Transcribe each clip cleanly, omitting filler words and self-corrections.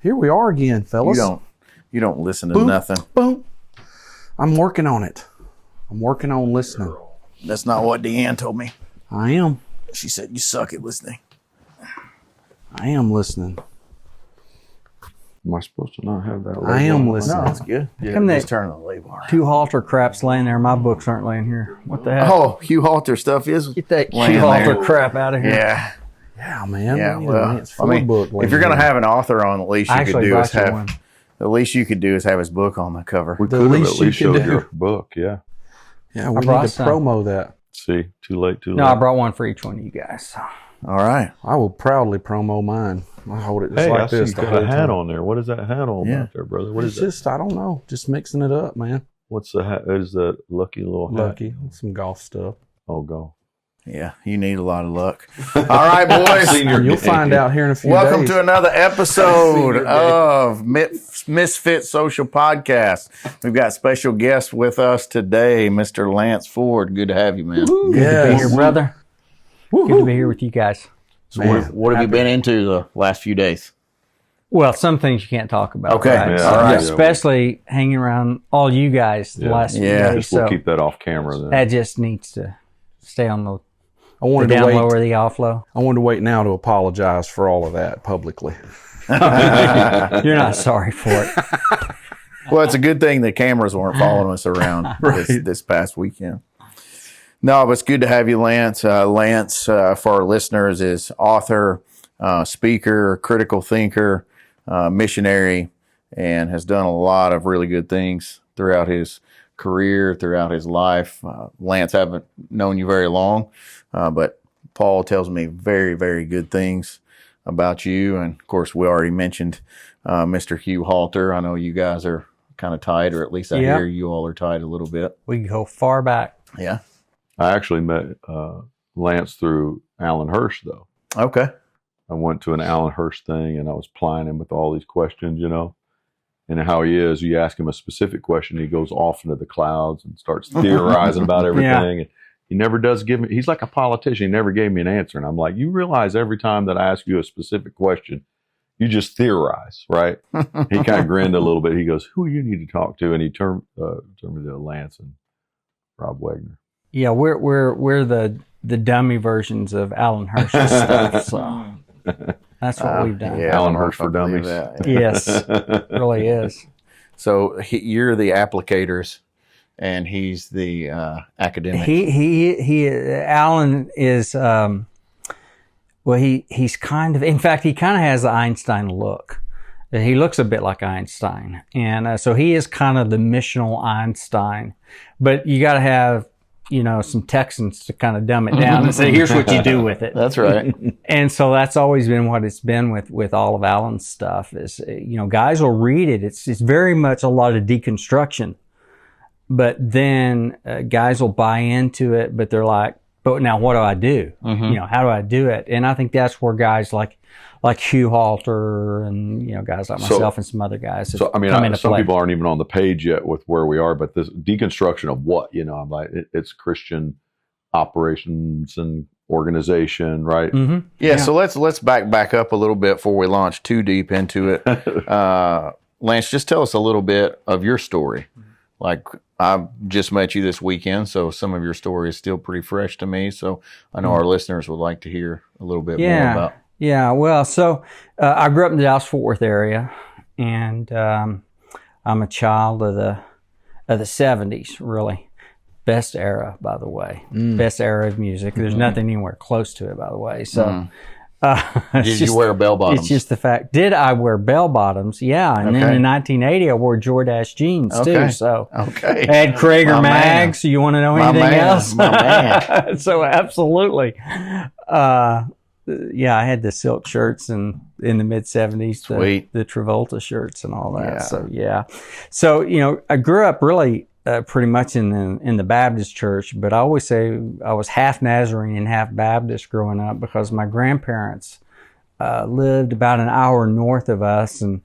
Here we are again, fellas. You don't listen to nothing. Boom. I'm working on it. I'm working on listening. That's not what Deanne told me. I am. She said you suck at listening. I am listening. Am I supposed to not have that label? I am listening. No, that's good. Yeah, Come just that- turn the label. Hugh Halter crap's laying there. My books aren't laying here. What the heck? Oh, Hugh Halter stuff is Get that laying Hugh Halter there. crap out of here. Yeah. Yeah, man. Yeah, We need a well, Nance I mean, book if you're going to later. have an author on, the least I you could actually do is brought you have one. the least you could do is have his book on the cover. We The could have least at you least can showed do. your book, yeah. Yeah, we need brought to some. promo that. See, too late. No, I brought one for each one of you guys. All right. I will proudly promo mine. I hold it just Hey, I like see this. you the got whole a hat time. on there. What is that hat all Yeah. about there, brother? What It's is that? just, I don't know. Just mixing it up, man. What's the hat? Is that lucky little hat? Lucky. Some golf stuff. Oh, go. Yeah, you need a lot of luck. All right, boys. Senior You'll game. find out here in a few Welcome days. to another episode of Misfit Social Podcast. We've got special guest with us today, Mr. Lance Ford. Good to have you, man. Good to be Yes. here, brother. Good to be here with you guys. So what have you been into the last few days? Well, some things you can't talk about. Okay. right? Yeah, So, all right. especially hanging around all you guys the Yeah. last few Yeah. days. We'll So keep that off camera then. that just needs to stay on the I wanted to down wait. low or the off low. I wanted to wait now to apologize for all of that publicly. You're not sorry for it. Well, it's a good thing the cameras weren't following us around this past weekend. No, but it's good to have you, Lance. Lance, for our listeners, is author, speaker, critical thinker, missionary, and has done a lot of really good things throughout his career, throughout his life. Lance, I haven't known you very long, but Paul tells me very, very good things about you. And, of course, we already mentioned Mr. Hugh Halter. I know you guys are kind of tied, or at least I Yeah. hear you all are tied a little bit. We can go far back. Yeah. I actually met Lance through Alan Hirsch, though. Okay. I went to an Alan Hirsch thing, and I was plying him with all these questions, you know. And how he is, you ask him a specific question, he goes off into the clouds and starts theorizing about everything. Yeah. And he never does give me, he's like a politician. He never gave me an answer. And I'm like, you realize every time that I ask you a specific question, you just theorize, right? He kind of grinned a little bit. He goes, who you need to talk to? And he turned me to Lance and Rob Wegner. Yeah, we're the dummy versions of Alan Hirsch's stuff. So that's what we've done. Yeah, Alan I don't know Hirsch if I for believe dummies. that. Yes, it really is. So you're the applicators, and he's the academic. He Alan is well he's kind of, in fact, he kind of has the Einstein look. He looks a bit like Einstein, and so he is kind of the missional Einstein. But you got to have, you know, some Texans to kind of dumb it down and say, here's what you do with it. That's right. And so that's always been what it's been with all of Alan's stuff is, you know, guys will read it. It's very much a lot of deconstruction, but then guys will buy into it, but they're like, but now what do I do? You know, how do I do it? And I think that's where guys like Hugh Halter and, you know, guys like myself and some other guys have come into some play. people aren't even on the page yet with where we are, but this deconstruction of what, you know, I'm like, it's Christian operations and organization, right? Mm-hmm. Yeah. So let's back up a little bit before we launch too deep into it. Lance, just tell us a little bit of your story. Like, I just met you this weekend, so some of your story is still pretty fresh to me. So I know our listeners would like to hear a little bit more about. Yeah, well, so I grew up in the Dallas-Fort Worth area, and I'm a child of the 70s, really. Best era, by the way. Best era of music. There's nothing anywhere close to it, by the way. So, Did you wear bell bottoms? It's just the fact. Did I wear bell bottoms? Yeah, and then in 1980, I wore Jordache jeans too. So, I had Krager mags. So you want to know anything else? My man. So absolutely. Yeah, I had the silk shirts in the mid 70s, the Travolta shirts and all that. Yeah. So you know, I grew up really pretty much in the Baptist church, but I always say I was half Nazarene and half Baptist growing up because my grandparents lived about an hour north of us, and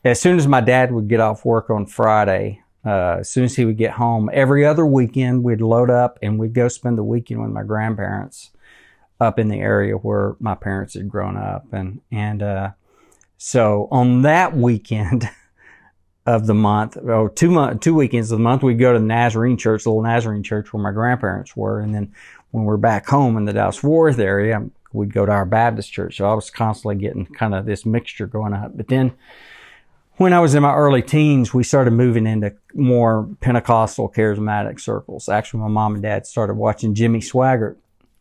as soon as my dad would get off work on Friday, as soon as he would get home, every other weekend we'd load up and we'd go spend the weekend with my grandparents. up in the area where my parents had grown up. So on that weekend of the month, or 2 weekends of the month, we'd go to the Nazarene church, the little Nazarene church where my grandparents were. And then when we're back home in the Dallas-Fort Worth area, we'd go to our Baptist church. So I was constantly getting kind of this mixture going up. But then when I was in my early teens, we started moving into more Pentecostal charismatic circles. Actually, my mom and dad started watching Jimmy Swaggart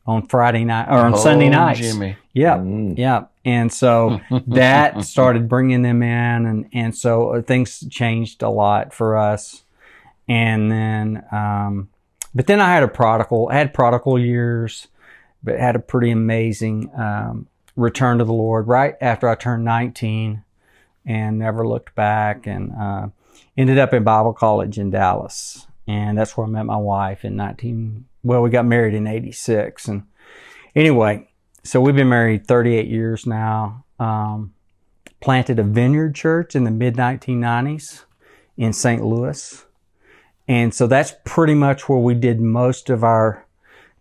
on Friday night or on Sunday nights. Jimmy. Yeah. Yeah. And so that started bringing them in. And so things changed a lot for us. And then, but then I had prodigal years, but had a pretty amazing, return to the Lord right after I turned 19 and never looked back, and, ended up in Bible college in Dallas. And that's where I met my wife in we got married in 86. And anyway, so we've been married 38 years now. Planted a vineyard church in the mid 1990s in St. Louis. And so that's pretty much where we did most of our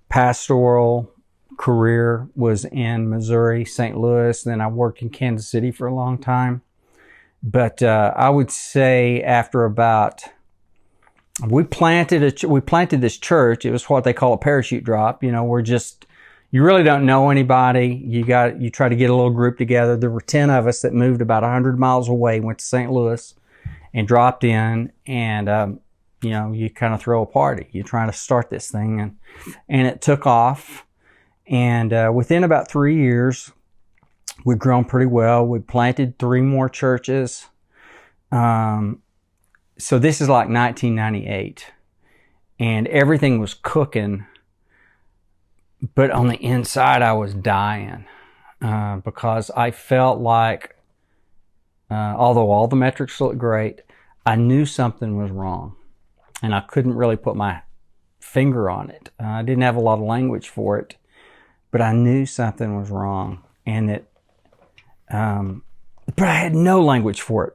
pastoral career, was in Missouri, St. Louis. Then I worked in Kansas City for a long time. But I would say after about, we planted this church. It was what they call a parachute drop. You know, you really don't know anybody. You try to get a little group together. There were 10 of us that moved about 100 miles away, went to St. Louis and dropped in, and you know, you kind of throw a party. You're trying to start this thing, and it took off. And within about 3 years, we'd grown pretty well. We planted 3 more churches. So this is like 1998, and everything was cooking, but on the inside I was dying, because I felt like, although all the metrics looked great, I knew something was wrong, and I couldn't really put my finger on it. I didn't have a lot of language for it, but I knew something was wrong, and but I had no language for it.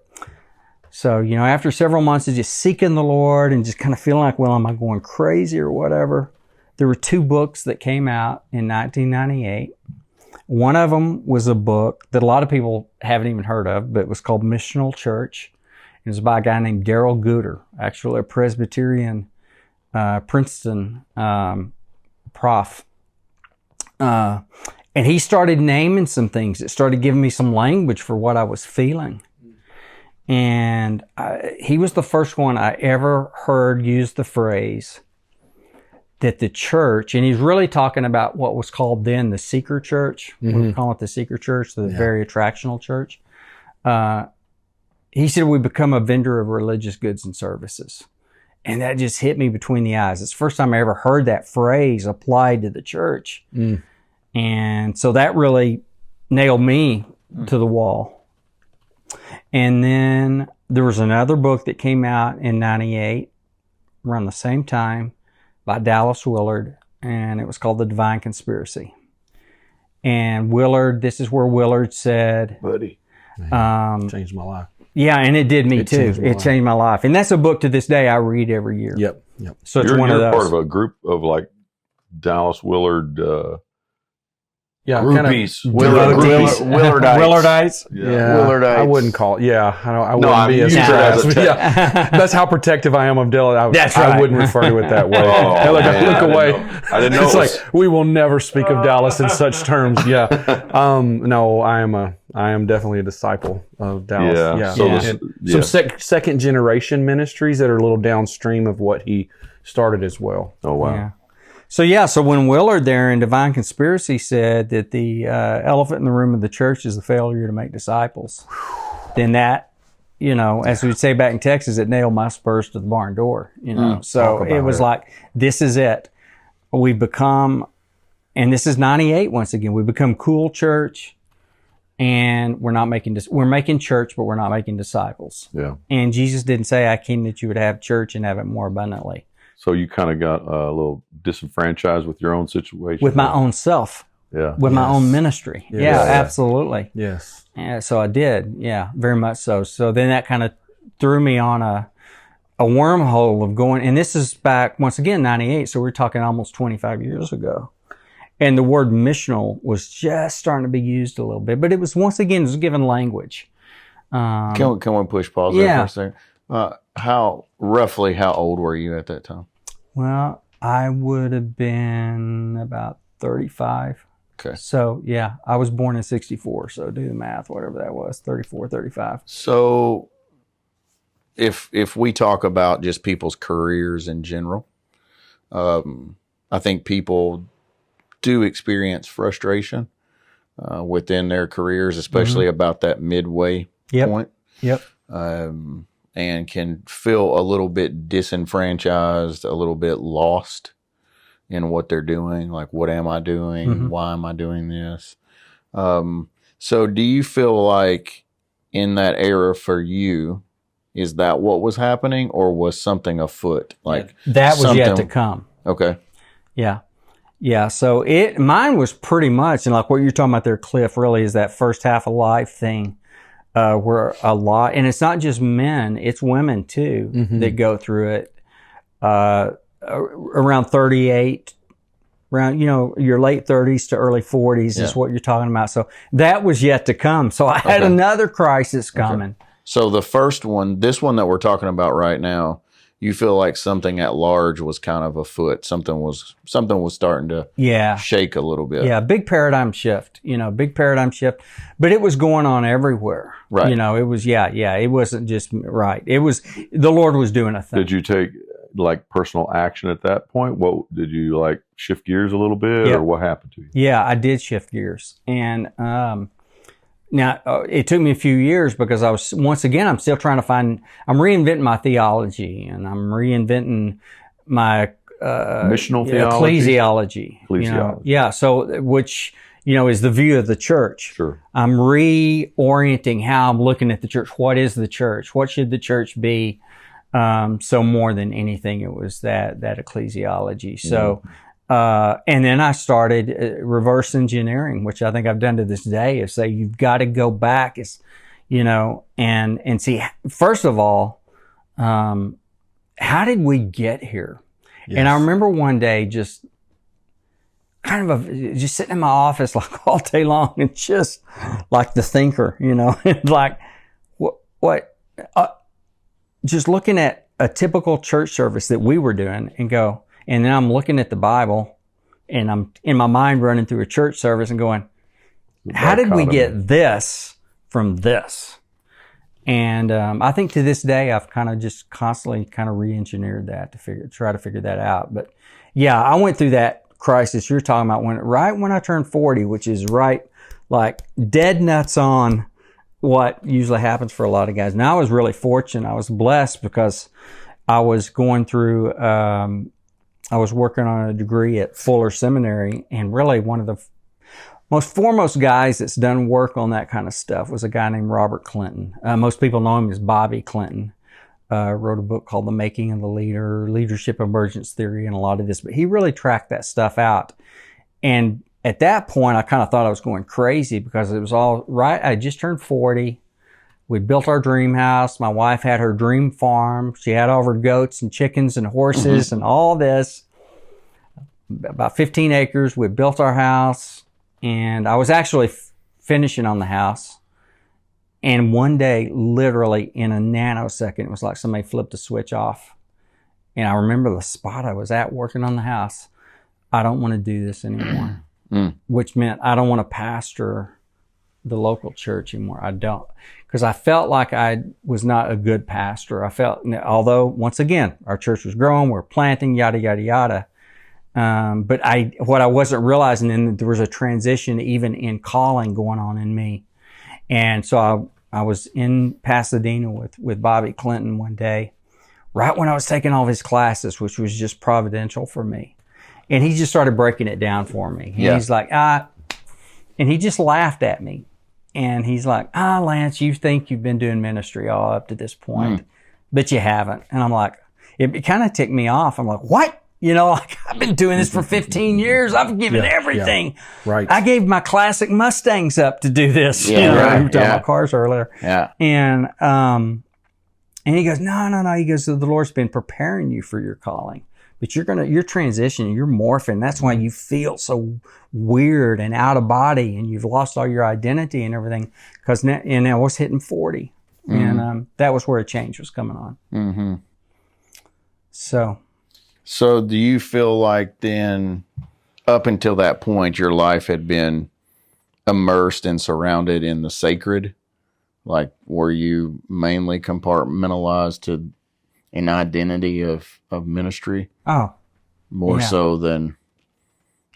So, you know, after several months of just seeking the Lord and just kind of feeling like, well, am I going crazy or whatever? There were 2 books that came out in 1998. One of them was a book that a lot of people haven't even heard of, but it was called Missional Church. It was by a guy named Darrell Guter, actually a Presbyterian, Princeton prof. And he started naming some things. It started giving me some language for what I was feeling. And he was the first one I ever heard use the phrase that the church, and he's really talking about what was called then the seeker church. Mm-hmm. We call it the seeker church, the very attractional church. He said we become a vendor of religious goods and services. And that just hit me between the eyes. It's the first time I ever heard that phrase applied to the church. Mm. And so that really nailed me to the wall. And then there was another book that came out in 98, around the same time, by Dallas Willard, and it was called The Divine Conspiracy. And this is where Willard said, buddy, changed my life. Yeah, and it did me too. It changed my life. And that's a book to this day I read every year. Yep. So it's one of those. You're part of a group of like Dallas Willard groupies. Willardites. Yeah. Willardites. I wouldn't call it. Yeah. I wouldn't be as yeah. That's how protective I am of Dylan. That's right. I wouldn't refer to it that way. Oh, look away. I didn't know. It's like, we will never speak of Dallas in such terms. Yeah. No, I am definitely a disciple of Dallas. Yeah. Some second generation ministries that are a little downstream of what he started as well. Oh, wow. Yeah. So when Willard there in Divine Conspiracy said that the elephant in the room of the church is the failure to make disciples, then that, you know, as we'd say back in Texas, it nailed my spurs to the barn door, you know. So it was like, this is it. We become, and this is 98 once again, we become cool church, and we're making church, but we're not making disciples. Yeah. And Jesus didn't say, I came that you would have church and have it more abundantly. So you kind of got a little disenfranchised with your own situation. With my own self. Yeah. With my own ministry. Yes. Yeah, absolutely. Yes. Yeah, so I did. Yeah, very much so. So then that kind of threw me on a wormhole of going, and this is back, once again, 98, so we're talking almost 25 years ago. And the word missional was just starting to be used a little bit, but it was, once again, it was given language. Can we push pause there for a second? How old were you at that time? Well, I would have been about 35. Okay. So yeah, I was born in 64. So do the math, whatever that was, 34, 35. So if we talk about just people's careers in general, I think people do experience frustration within their careers, especially about that midway point. Yep. And can feel a little bit disenfranchised, a little bit lost in what they're doing. Like, what am I doing? Why am I doing this? So do you feel like in that era for you, is that what was happening, or was something afoot? Like that was yet to come. Okay. Yeah. Yeah. So mine was pretty much, and like what you're talking about there, Cliff, really is that first half of life thing. Where a lot, and it's not just men, it's women too that go through it. Around 38, around, your late 30s to early 40s is what you're talking about. So that was yet to come. So I had another crisis coming. So the first one, this one that we're talking about right now, you feel like something at large was kind of afoot. Something was starting to shake a little bit. Yeah, big paradigm shift. But it was going on everywhere. Right. It was it wasn't just right. It was the Lord was doing a thing. Did you take like personal action at that point? What did you like shift gears a little bit, or what happened to you? Yeah, I did shift gears, and now, it took me a few years because I'm still trying to I'm reinventing my theology, and I'm reinventing my missional theology? Ecclesiology. So, which, is the view of the church. Sure. I'm reorienting how I'm looking at the church. What is the church? What should the church be? So more than anything, it was that ecclesiology. So, and then I started reverse engineering, which I think I've done to this day, is say you've got to go back, and see, first of all, how did we get here? Yes. And I remember one day just just sitting in my office like all day long and just like the thinker, like what just looking at a typical church service that we were doing and go, and then I'm looking at the Bible and I'm in my mind running through a church service and going, how did we get this from this? And I think to this day, I've kind of just constantly kind of re-engineered that to try to figure that out. But yeah, I went through that crisis you're talking about right when I turned 40, which is right like dead nuts on what usually happens for a lot of guys. Now I was really fortunate. I was blessed because I was going through, I was working on a degree at Fuller Seminary, and really one of the most foremost guys that's done work on that kind of stuff was a guy named Robert Clinton. Most people know him as Bobby Clinton. Wrote a book called The Making of the Leader, Leadership Emergence Theory, and a lot of this, but he really tracked that stuff out. And at that point, I kind of thought I was going crazy because it was all right. I just turned 40. We built our dream house. My wife had her dream farm. She had all of her goats and chickens and horses and all this. About 15 acres. We built our house, and I was actually finishing on the house. And one day, literally in a nanosecond, it was like somebody flipped a switch off. And I remember the spot I was at working on the house. I don't want to do this anymore. Which meant I don't want to pastor the local church anymore. I don't. Because I felt like I was not a good pastor. I felt, although, once again, our church was growing, we're planting, yada, yada, yada. But what I wasn't realizing, and there was a transition even in calling going on in me. And so I was in Pasadena with Bobby Clinton one day, right when I was taking all of his classes, which was just providential for me. And he just started breaking it down for me. And he's like, and he just laughed at me. And he's like, Lance, you think you've been doing ministry all up to this point, but you haven't. And I'm like, it kind of ticked me off. I'm like, what? Like I've been doing this for 15 years. I've given everything. Yeah. Right. I gave my classic Mustangs up to do this. We were talking about cars earlier. Yeah. And he goes, no. He goes, the Lord's been preparing you for your calling. but you're transitioning, you're morphing. That's why you feel so weird and out of body, and you've lost all your identity and everything. Because now, and I was hitting 40, and that was where a change was coming on. Mm-hmm. So do you feel like then, up until that point, your life had been immersed and surrounded in the sacred? Like, were you mainly compartmentalized to an identity of ministry? Oh, more so than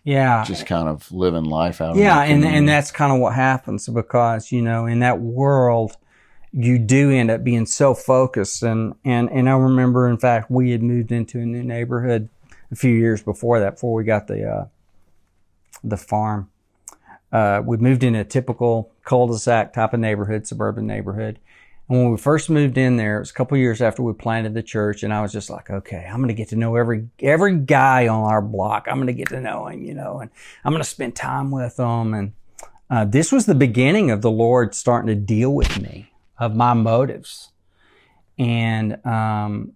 just kind of living life out. Yeah, and that's kind of what happens, because in that world, you do end up being so focused. And I remember, in fact, we had moved into a new neighborhood a few years before that, before we got the farm. We moved in a typical cul-de-sac type of neighborhood, suburban neighborhood. And when we first moved in there, it was a couple of years after we planted the church, and I was just like, okay, I'm going to get to know every guy on our block. I'm going to get to know him, and I'm going to spend time with them. And this was the beginning of the Lord starting to deal with me of my motives. And, I'm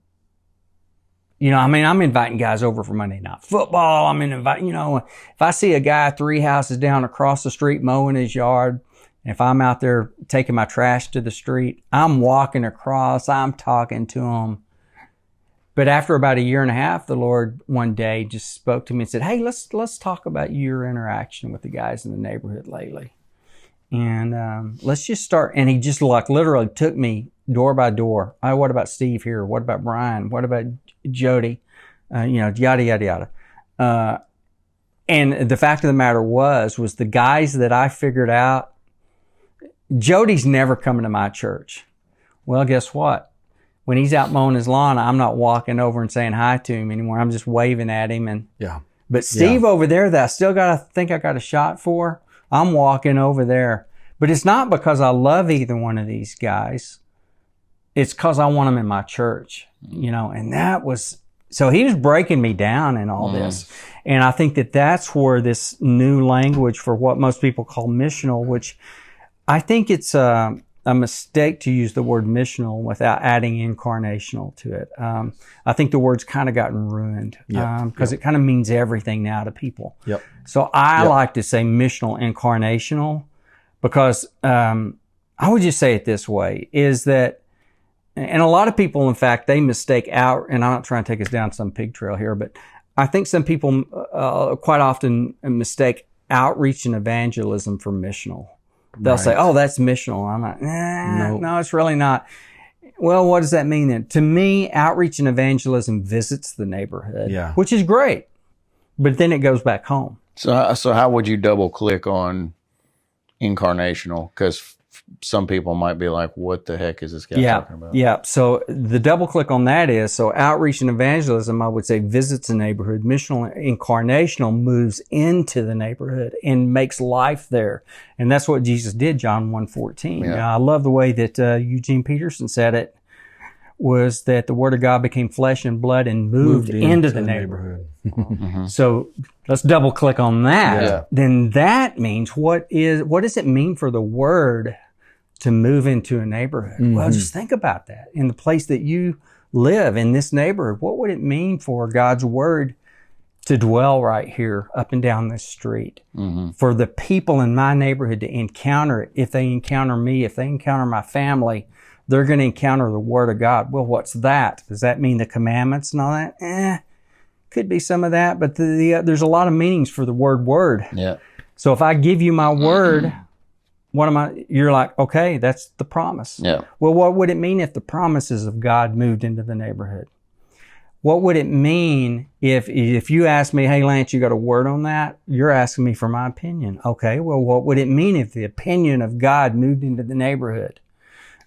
inviting guys over for Monday Night Football. I'm inviting, if I see a guy 3 houses down across the street mowing his yard, and if I'm out there taking my trash to the street, I'm walking across, I'm talking to him. But after about a year and a half, the Lord one day just spoke to me and said, hey, let's talk about your interaction with the guys in the neighborhood lately. And let's just start. And he just literally took me door by door. Oh, what about Steve here? What about Brian? What about Jody? Yada, yada, yada. And the fact of the matter was the guys that I figured out, Jody's never coming to my church. Well, guess what? When he's out mowing his lawn, I'm not walking over and saying hi to him anymore. I'm just waving at him. But Steve over there that I still think I got a shot for, I'm walking over there. But it's not because I love either one of these guys. It's because I want them in my church, and that was, so he was breaking me down in all this. And I think that's where this new language for what most people call missional, which I think it's a mistake to use the word missional without adding incarnational to it. I think the word's kind of gotten ruined because it kind of means everything now to people. So I like to say missional incarnational, because I would just say it this way, is that, and a lot of people, in fact, they mistake out, and I'm not trying to take us down some pig trail here, but I think some people quite often mistake outreach and evangelism for missional. They'll say, oh, that's missional. I'm like, no, it's really not. Well, what does that mean then? To me, outreach and evangelism visits the neighborhood, which is great, but then it goes back home. So how would you double click on incarnational? Because some people might be like, what the heck is this guy talking about? Yeah. So the double click on that is, so outreach and evangelism, I would say, visits the neighborhood. Missional incarnational moves into the neighborhood and makes life there. And that's what Jesus did, John 1:14. I love the way that Eugene Peterson said it, was that the Word of God became flesh and blood and moved into the neighborhood. So let's double click on that. Then that means, what does it mean for the Word to move into a neighborhood? Well, just think about that. In the place that you live, in this neighborhood, what would it mean for God's Word to dwell right here up and down this street? For the people in my neighborhood to encounter it. If they encounter me, if they encounter my family, they're going to encounter the Word of God. Well, what's that? Does that mean the commandments and all that? Could be some of that, but there's a lot of meanings for the word. So if I give you my word, you're like, okay, that's the promise. Well, what would it mean if the promises of God moved into the neighborhood? What would it mean if you asked me, hey, Lance, you got a word on that? You're asking me for my opinion. Okay, well, what would it mean if the opinion of God moved into the neighborhood?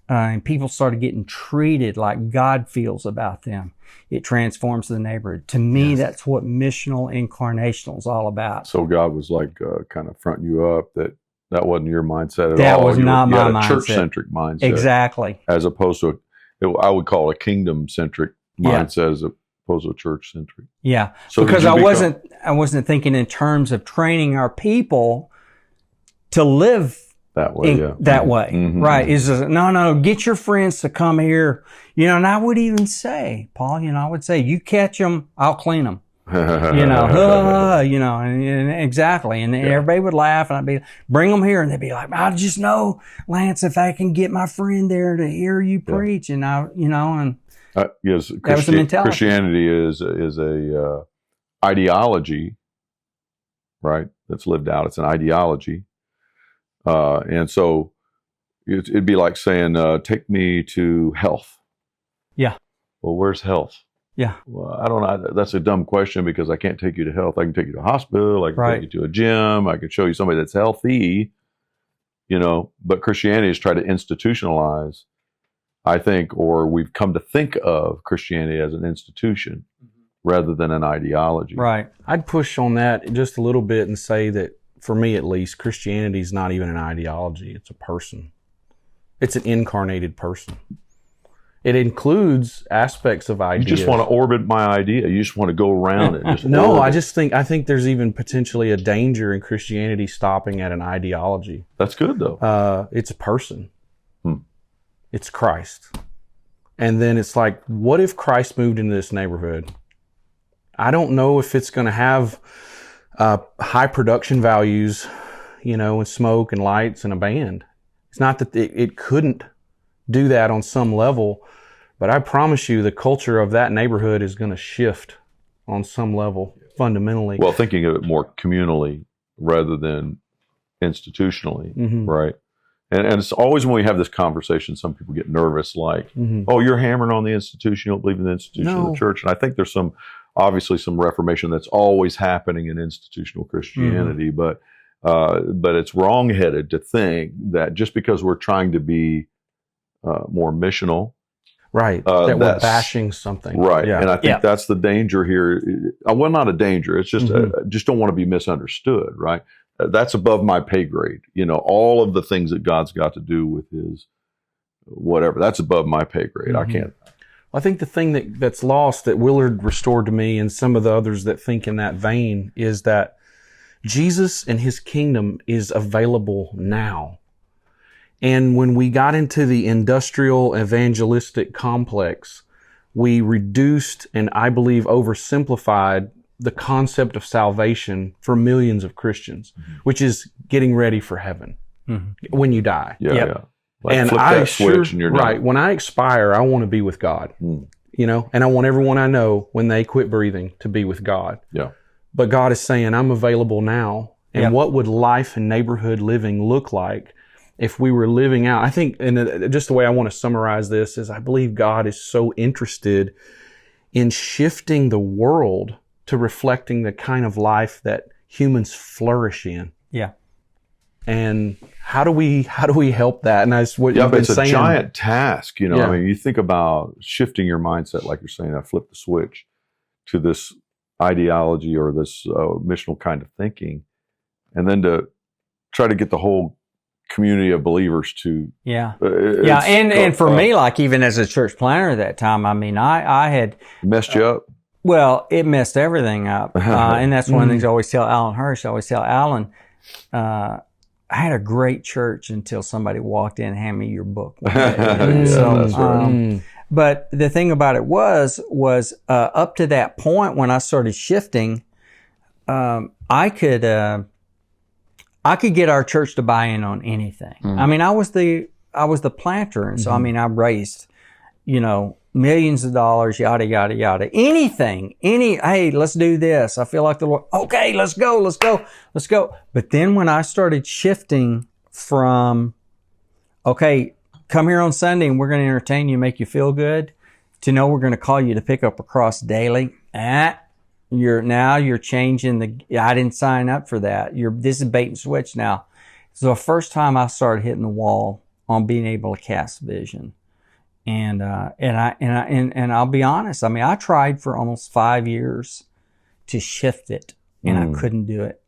And people started getting treated like God feels about them. It transforms the neighborhood. To me, that's what missional incarnational is all about. So God was like kind of fronting you up that wasn't your mindset at all. That was not my mindset. You had a church-centric mindset. Exactly. As opposed to, I would call it a kingdom-centric mindset as opposed to a church-centric. So because I wasn't thinking in terms of training our people to live that way. Yeah. That way, Mhm. right? Is no, get your friends to come here, and I would even say, Paul, I would say, you catch them, I'll clean them, and exactly, and everybody would laugh, and I'd be, bring them here, and they'd be like, I just know, Lance, if I can get my friend there to hear you preach, and and yes, that was the mentality. Christianity is a ideology, right? That's lived out. It's an ideology, and so it'd be like saying, "Take me to health." Yeah. Well, where's health? Yeah. Well, I don't know. That's a dumb question because I can't take you to health. I can take you to a hospital. I can Right. take you to a gym. I can show you somebody that's healthy. But Christianity is trying to institutionalize, I think, or we've come to think of Christianity as an institution rather than an ideology. Right. I'd push on that just a little bit and say that, for me at least, Christianity is not even an ideology. It's a person. It's an incarnated person. It includes aspects of ideas. You just want to orbit my idea. You just want to go around it. Just No, orbit. I think there's even potentially a danger in Christianity stopping at an ideology. That's good though. It's a person. It's Christ. And then it's like, what if Christ moved into this neighborhood? I don't know if it's going to have high production values, and smoke and lights and a band. It's not that it couldn't do that on some level, but I promise you the culture of that neighborhood is going to shift on some level fundamentally. Well, thinking of it more communally rather than institutionally, right? And it's always when we have this conversation, some people get nervous, like, oh, you're hammering on the institution. You don't believe in the institution of the church. And I think there's obviously some reformation that's always happening in institutional Christianity, but it's wrongheaded to think that just because we're trying to be more missional, right, that we're bashing something, right? Yeah. And I think that's the danger here. Well, not a danger. It's just just don't want to be misunderstood, right? That's above my pay grade. All of the things that God's got to do with His whatever. That's above my pay grade. I can't. I think the thing that's lost, that Willard restored to me and some of the others that think in that vein, is that Jesus and His kingdom is available now. And when we got into the industrial evangelistic complex, we reduced and I believe oversimplified the concept of salvation for millions of Christians, which is getting ready for heaven when you die. Yeah. Like And flip that switch and you're done. right. When I expire, I want to be with God, and I want everyone I know when they quit breathing to be with God. Yeah. But God is saying, I'm available now. And what would life and neighborhood living look like if we were living out? I think, and just the way I want to summarize this is, I believe God is so interested in shifting the world to reflecting the kind of life that humans flourish in. Yeah. And how do we help that? And that's what you've been it's saying. a giant task. Yeah. I mean, you think about shifting your mindset, like you're saying, I flip the switch to this ideology or this missional kind of thinking, and then to try to get the whole community of believers to and for me, like even as a church planner at that time, I mean, I had messed you up. Well, it messed everything up, and that's one of the things I always tell Alan Hirsch. I always tell Alan, I had a great church until somebody walked in and handed me your book. That's right. But the thing about it was up to that point when I started shifting, I could get our church to buy in on anything. I mean, I was the planter, and so I mean, I raised, millions of dollars, yada yada yada. Anything, hey, let's do this. I feel like the Lord. Okay, let's go. But then when I started shifting from, okay, come here on Sunday and we're going to entertain you, make you feel good, to know we're going to call you to pick up a cross daily. You're changing I didn't sign up for that. This is bait and switch now. So the first time I started hitting the wall on being able to cast vision. And I'll be honest. I mean, I tried for almost 5 years to shift it, and I couldn't do it.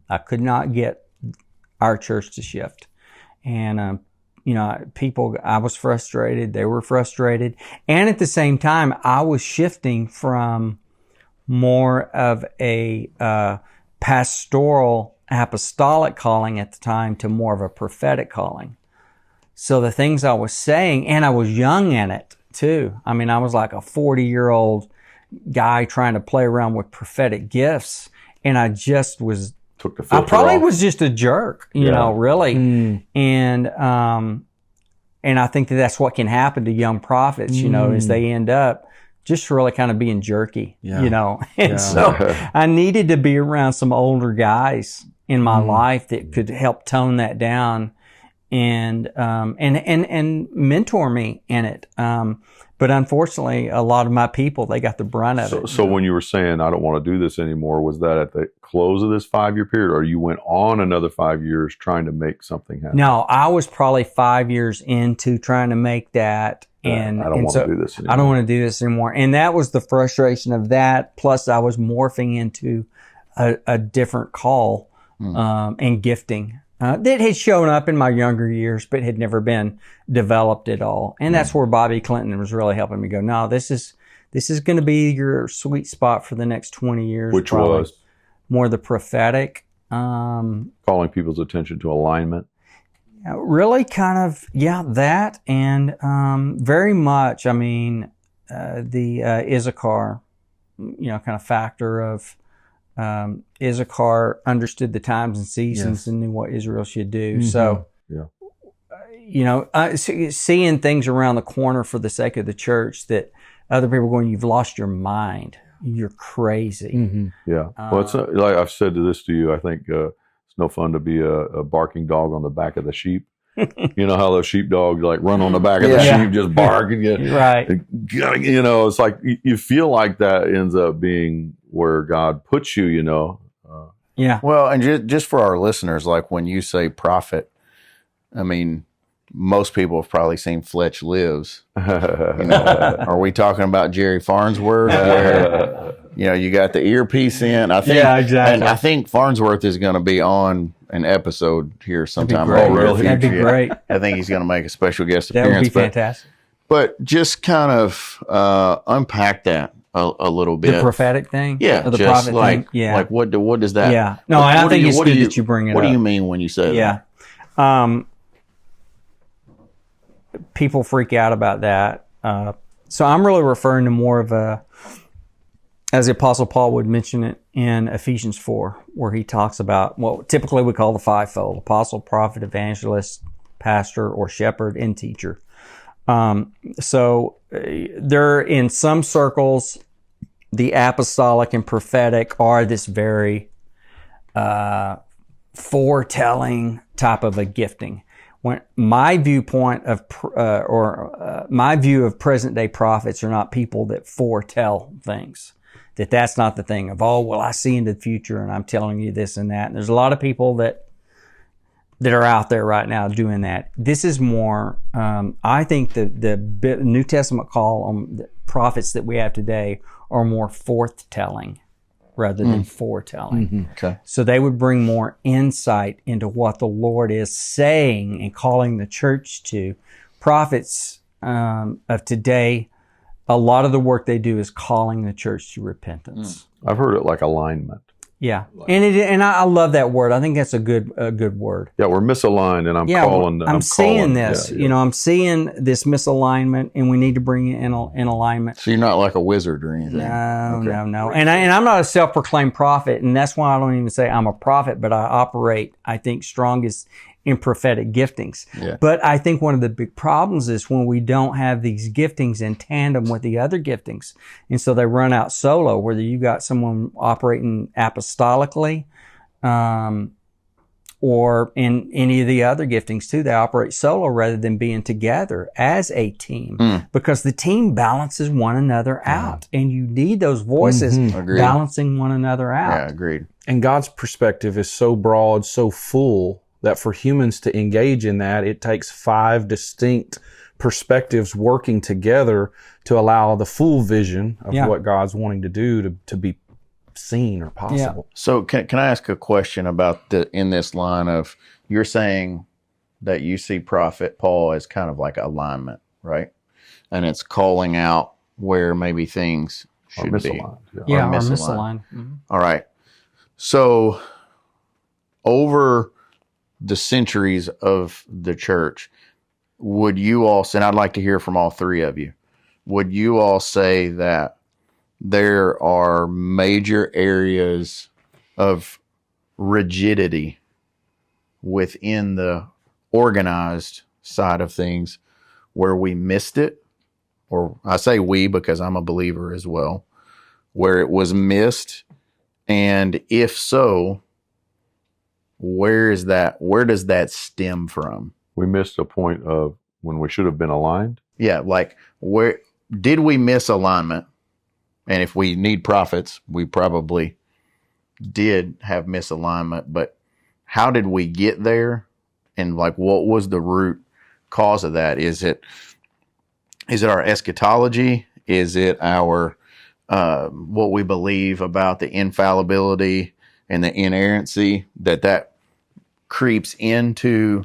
I could not get our church to shift. And, people, I was frustrated. They were frustrated. And at the same time, I was shifting from more of a pastoral apostolic calling at the time to more of a prophetic calling. So the things I was saying, and I was young in it too. I mean, I was like a 40-year-old guy trying to play around with prophetic gifts, and I just was. Took the filter I probably off. was just a jerk, you know, really. And I think that's what can happen to young prophets, you know, is they end up just really kind of being jerky, you know. And so I needed to be around some older guys in my life that could help tone that down and mentor me in it. But unfortunately, a lot of my people, they got the brunt of it. So when you were saying, I don't want to do this anymore, was that at the close of this 5-year period, or you went on another 5 years trying to make something happen? No, I was probably 5 years into trying to make that. And I don't want to do this anymore. I don't want to do this anymore. And that was the frustration of that. Plus, I was morphing into a different call and gifting that had shown up in my younger years, but had never been developed at all. And that's where Bobby Clinton was really helping me go, no, this is going to be your sweet spot for the next 20 years. Which probably. was? More the prophetic. Calling people's attention to alignment. Really kind of, that. And very much, I mean, the Issachar, you know, kind of factor of Issachar understood the times and seasons and knew what Israel should do. So, you know, seeing things around the corner for the sake of the church that other people are going, you've lost your mind. You're crazy. Yeah. Well, it's not, like I've said to you, I think it's no fun to be a barking dog on the back of the sheep. You know how those sheepdogs like run on the back of the sheep, just bark and get right. You know, it's like you feel like that ends up being where God puts you. You know. Well, and just for our listeners, like when you say prophet, I mean, most people have probably seen Fletch Lives. You know, are we talking about Jerry Farnsworth, where you know you got the earpiece in? I think, exactly. And I think Farnsworth is going to be on an episode here sometime. That'd be great. I think he's going to make a special guest That appearance. would be fantastic. But just kind of unpack that a little bit. The prophetic thing? Yeah, Or the just prophet like, thing? Yeah. like what does that? Yeah. No, I think it's good that you bring it up. What do you mean when you say that? Yeah. People freak out about that. So I'm really referring to more of as the Apostle Paul would mention it in Ephesians 4, where he talks about what typically we call the fivefold: apostle, prophet, evangelist, pastor, or shepherd, and teacher. So there, in some circles, the apostolic and prophetic are this very foretelling type of a gifting. When my viewpoint of my view of present day prophets are not people that foretell things. That's not the thing of, oh, well, I see into the future and I'm telling you this and that. And there's a lot of people that are out there right now doing that. This is more, I think the New Testament call on the prophets that we have today are more forthtelling rather than foretelling. Okay. So they would bring more insight into what the Lord is saying and calling the church to. Prophets of today, a lot of the work they do is calling the church to repentance. I've heard it like alignment. Yeah, and I love that word. I think that's a good word. Yeah, we're misaligned, and I'm seeing this. You know, I'm seeing this misalignment, and we need to bring it in alignment. So you're not like a wizard or anything. No. And I'm not a self-proclaimed prophet, and that's why I don't even say I'm a prophet. But I operate, I think, strongest in prophetic giftings. Yeah. But I think one of the big problems is when we don't have these giftings in tandem with the other giftings. And so they run out solo, whether you got someone operating apostolically, or in any of the other giftings too. They operate solo rather than being together as a team, because the team balances one another out, and you need those voices balancing one another out. Yeah, agreed. And God's perspective is so broad, so full, that for humans to engage in that, it takes 5 distinct perspectives working together to allow the full vision of what God's wanting to do to be seen or possible. Yeah. So can I ask a question about in this line of, you're saying that you see Prophet Paul as kind of like alignment, right? And it's calling out where maybe things should be. Or misaligned. All right. So over the centuries of the church, would you all say, and I'd like to hear from all three of you, would you all say that there are major areas of rigidity within the organized side of things where we missed it? Or I say we because I'm a believer as well, where it was missed. And if so, where does that stem from? We missed a point of when we should have been aligned. Yeah, like where did we miss alignment? And if we need profits, we probably did have misalignment, but how did we get there? And like, what was the root cause of that? Is it our eschatology? Is it our what we believe about the infallibility and the inerrancy that creeps into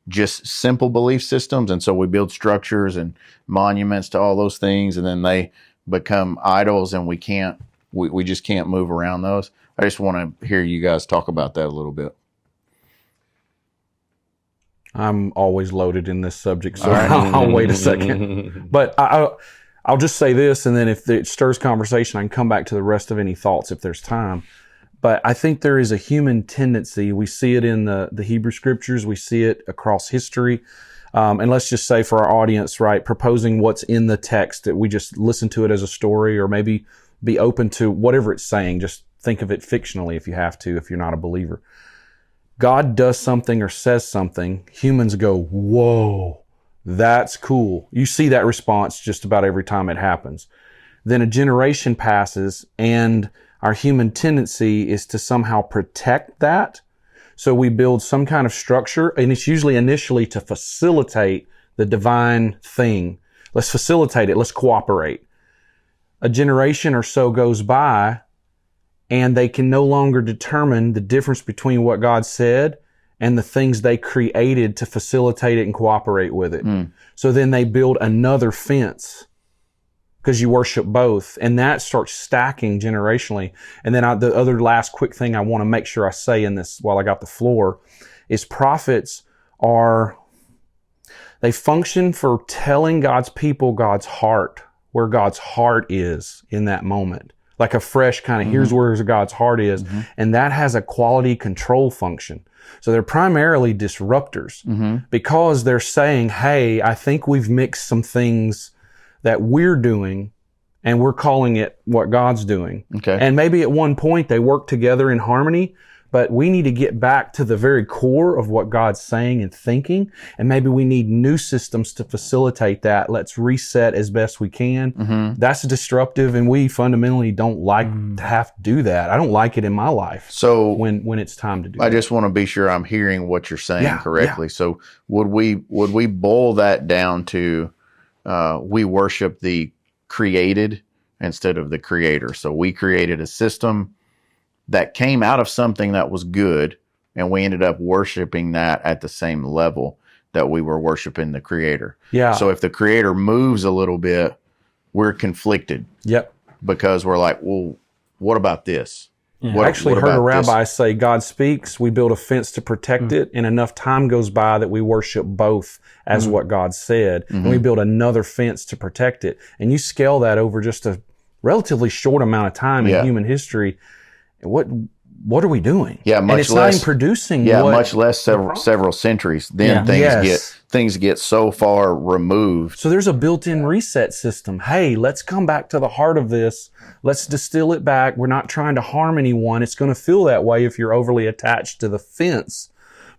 just simple belief systems? And so we build structures and monuments to all those things, and then they become idols, and we just can't move around those. I just want to hear you guys talk about that a little bit. I'm always loaded in this subject, so I'll wait a second. But I'll just say this, and then if it stirs conversation, I can come back to the rest of any thoughts if there's time. But I think there is a human tendency. We see it in the Hebrew scriptures. We see it across history. And let's just say for our audience, right, proposing what's in the text, that we just listen to it as a story, or maybe be open to whatever it's saying. Just think of it fictionally if you have to, if you're not a believer. God does something or says something, humans go, whoa, that's cool. You see that response just about every time it happens. Then a generation passes, and our human tendency is to somehow protect that. So we build some kind of structure, and it's usually initially to facilitate the divine thing. Let's facilitate it. Let's cooperate. A generation or so goes by, and they can no longer determine the difference between what God said and the things they created to facilitate it and cooperate with it. So then they build another fence, because you worship both, and that starts stacking generationally. And then the other last quick thing I want to make sure I say in this while I got the floor is prophets they function for telling God's people God's heart, where God's heart is in that moment. Like a fresh kind of, here's where God's heart is. And that has a quality control function. So they're primarily disruptors because they're saying, hey, I think we've mixed some things that we're doing, and we're calling it what God's doing. Okay. And maybe at one point they work together in harmony, but we need to get back to the very core of what God's saying and thinking. And maybe we need new systems to facilitate that. Let's reset as best we can. That's disruptive, and we fundamentally don't like to have to do that. I don't like it in my life. So when it's time to do I that. just want to be sure I'm hearing what you're saying correctly. Yeah. So would we boil that down to we worship the created instead of the creator? So we created a system that came out of something that was good, and we ended up worshiping that at the same level that we were worshiping the creator. Yeah. So if the creator moves a little bit, we're conflicted. Yep. Because we're like, well, what about this? I actually heard a rabbi say, God speaks, we build a fence to protect it, and enough time goes by that we worship both as what God said, and we build another fence to protect it. And you scale that over just a relatively short amount of time in human history. What are we doing? Yeah, and it's not even producing. Much less several centuries. Then things get so far removed. So there's a built-in reset system. Hey, let's come back to the heart of this. Let's distill it back. We're not trying to harm anyone. It's going to feel that way if you're overly attached to the fence.